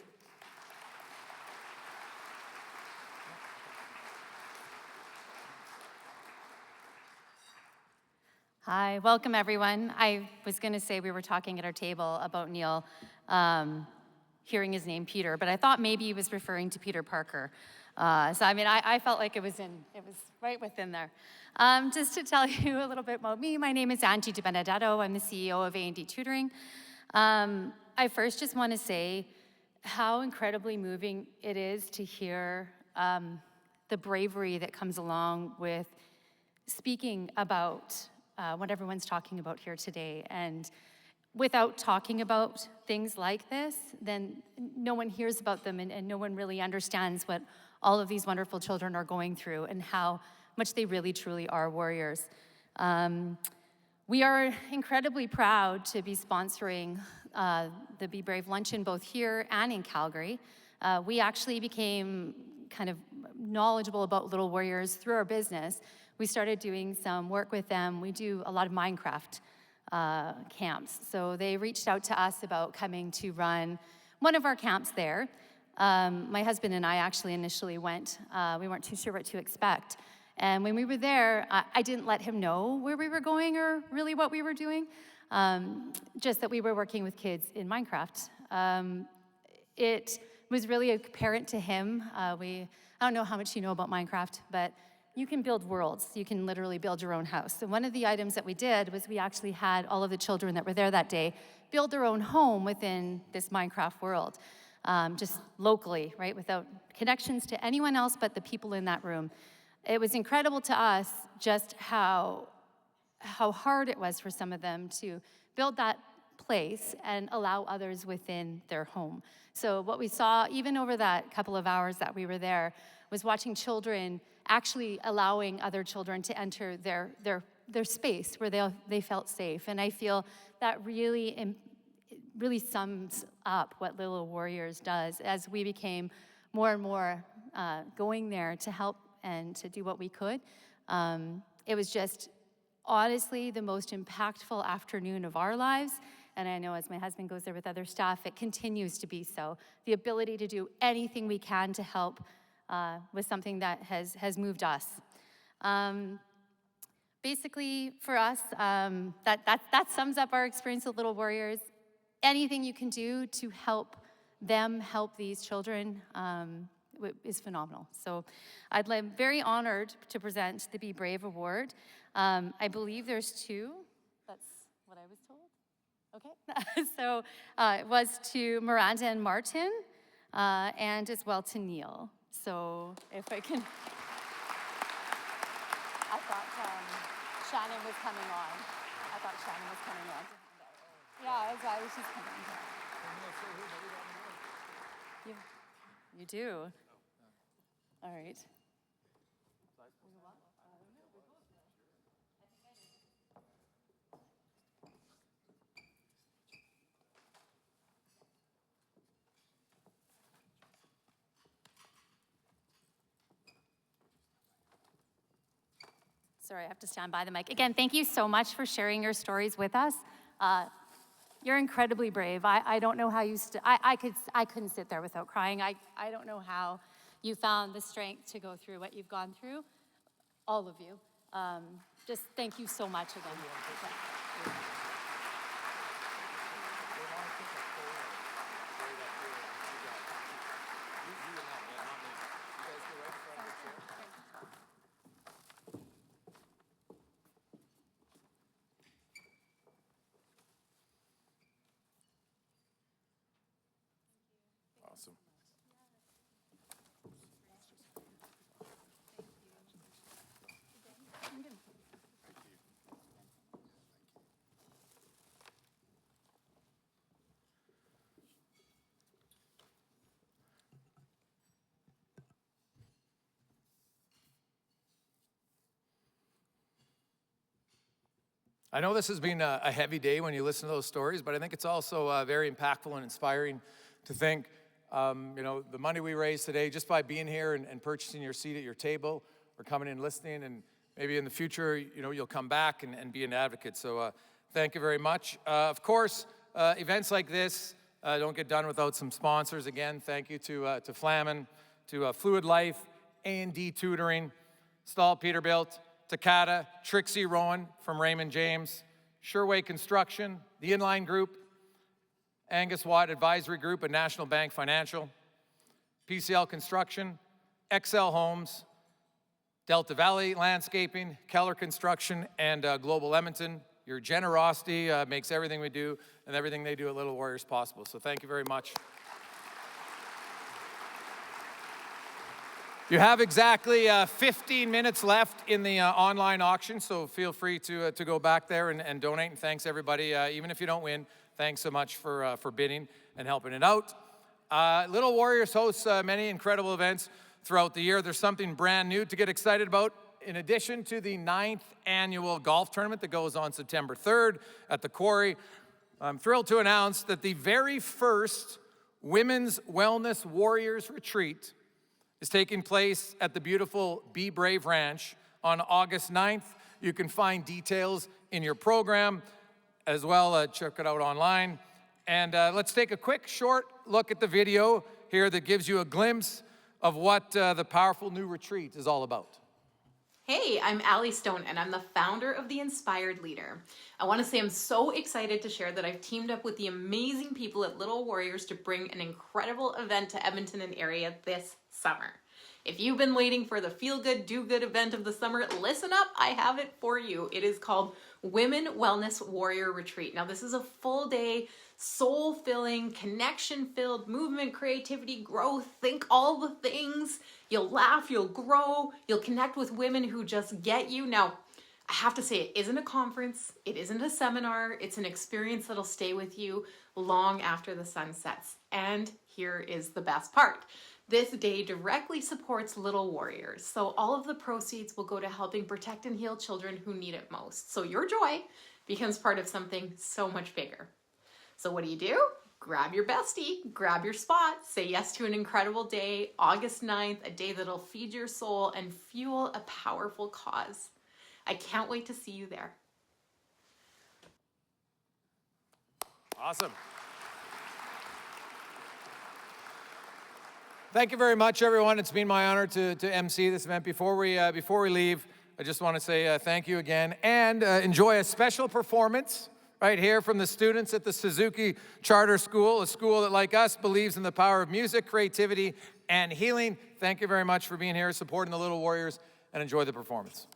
Hi, welcome everyone. I was going to say we were talking at our table about Neil hearing his name Peter, but I thought maybe he was referring to Peter Parker. I felt like it was right within there. Just to tell you a little bit about me, my name is Angie DiBenedetto. I'm the CEO of A&D Tutoring. I first just want to say how incredibly moving it is to hear the bravery that comes along with speaking about what everyone's talking about here today. And without talking about things like this, then no one hears about them and no one really understands what all of these wonderful children are going through and how much they really truly are warriors. We are incredibly proud to be sponsoring the Be Brave Luncheon both here and in Calgary. We actually became kind of knowledgeable about Little Warriors through our business. We started doing some work with them. We do a lot of Minecraft camps. So they reached out to us about coming to run one of our camps there. My husband and I actually initially went. We weren't too sure what to expect. And when we were there, I didn't let him know where we were going or really what we were doing, just that we were working with kids in Minecraft. It was really apparent to him. I don't know how much you know about Minecraft, but you can build worlds. You can literally build your own house. So one of the items that we did was we actually had all of the children that were there that day build their own home within this Minecraft world, just locally, right, without connections to anyone else but the people in that room. It was incredible to us just how hard it was for some of them to build that place and allow others within their home. So what we saw, even over that couple of hours that we were there, was watching children actually allowing other children to enter their space where they felt safe. And I feel that really sums up what Little Warriors does as we became more and more going there to help and to do what we could. It was just honestly the most impactful afternoon of our lives. And I know as my husband goes there with other staff, it continues to be so. The ability to do anything we can to help was something that has moved us. Basically, for us, that sums up our experience with Little Warriors. Anything you can do to help them help these children is phenomenal. So I'm very honored to present the Be Brave Award. I believe there's 2. That's what I was told. Okay. So it was to Miranda and Martin, and as well to Neil. So if I can, I thought Shannon was coming on. Yeah, exactly, she's coming on. You do? All right. Sorry, I have to stand by the mic. Again, thank you so much for sharing your stories with us. You're incredibly brave. I don't know how you, I couldn't sit there without crying. I don't know how you found the strength to go through what you've gone through, all of you. Just thank you so much again. Awesome. I know this has been a heavy day when you listen to those stories, but I think it's also very impactful and inspiring to think, the money we raise today just by being here and purchasing your seat at your table or coming in listening, and maybe in the future, you'll come back and be an advocate. So thank you very much. Of course, events like this don't get done without some sponsors. Again, thank you to Flamin, to Fluid Life, A&D Tutoring, Stahl Peterbilt, Takata, Trixie Rowan from Raymond James, Sherway Construction, the Inline Group, Angus Watt Advisory Group and National Bank Financial, PCL Construction, XL Homes, Delta Valley Landscaping, Keller Construction, and Global Edmonton. Your generosity makes everything we do and everything they do at Little Warriors possible. So thank you very much. You have exactly 15 minutes left in the online auction, so feel free to go back there and donate. And thanks, everybody. Even if you don't win, thanks so much for bidding and helping it out. Little Warriors hosts many incredible events throughout the year. There's something brand new to get excited about. In addition to the 9th annual golf tournament that goes on September 3rd at the Quarry, I'm thrilled to announce that the very first Women's Wellness Warriors Retreat is taking place at the beautiful Be Brave Ranch on August 9th. You can find details in your program as well. Check it out online. And let's take a quick, short look at the video here that gives you a glimpse of what the powerful new retreat is all about. Hey, I'm Allie Stone, and I'm the founder of The Inspired Leader. I want to say I'm so excited to share that I've teamed up with the amazing people at Little Warriors to bring an incredible event to Edmonton and area this summer. If you've been waiting for the feel-good, do-good event of the summer, listen up, I have it for you. It is called Women Wellness Warrior Retreat. Now, this is a full-day, soul-filling, connection-filled, movement, creativity, growth, think all the things. You'll laugh, you'll grow, you'll connect with women who just get you. Now, I have to say, it isn't a conference, it isn't a seminar, it's an experience that'll stay with you long after the sun sets. And here is the best part. This day directly supports Little Warriors. So all of the proceeds will go to helping protect and heal children who need it most. So your joy becomes part of something so much bigger. So what do? Grab your bestie, grab your spot, say yes to an incredible day, August 9th, a day that'll feed your soul and fuel a powerful cause. I can't wait to see you there. Awesome. Thank you very much, everyone. It's been my honor to MC this event. Before we leave, I just want to say thank you again and enjoy a special performance right here from the students at the Suzuki Charter School, a school that, like us, believes in the power of music, creativity, and healing. Thank you very much for being here, supporting the Little Warriors, and enjoy the performance.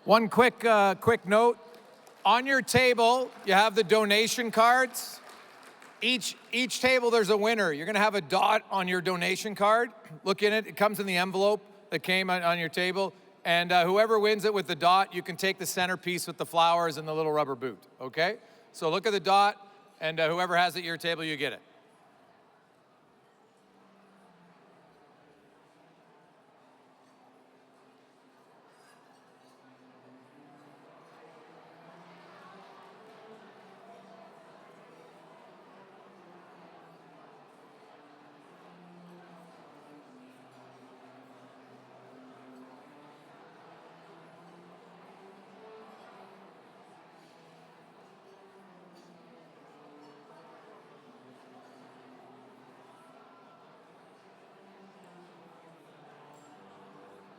One quick note. On your table, you have the donation cards. Each table, there's a winner. You're gonna have a dot on your donation card. Look in it, it comes in the envelope that came on your table. And whoever wins it with the dot, you can take the centerpiece with the flowers and the little rubber boot, okay? So look at the dot, and whoever has it at your table, you get it.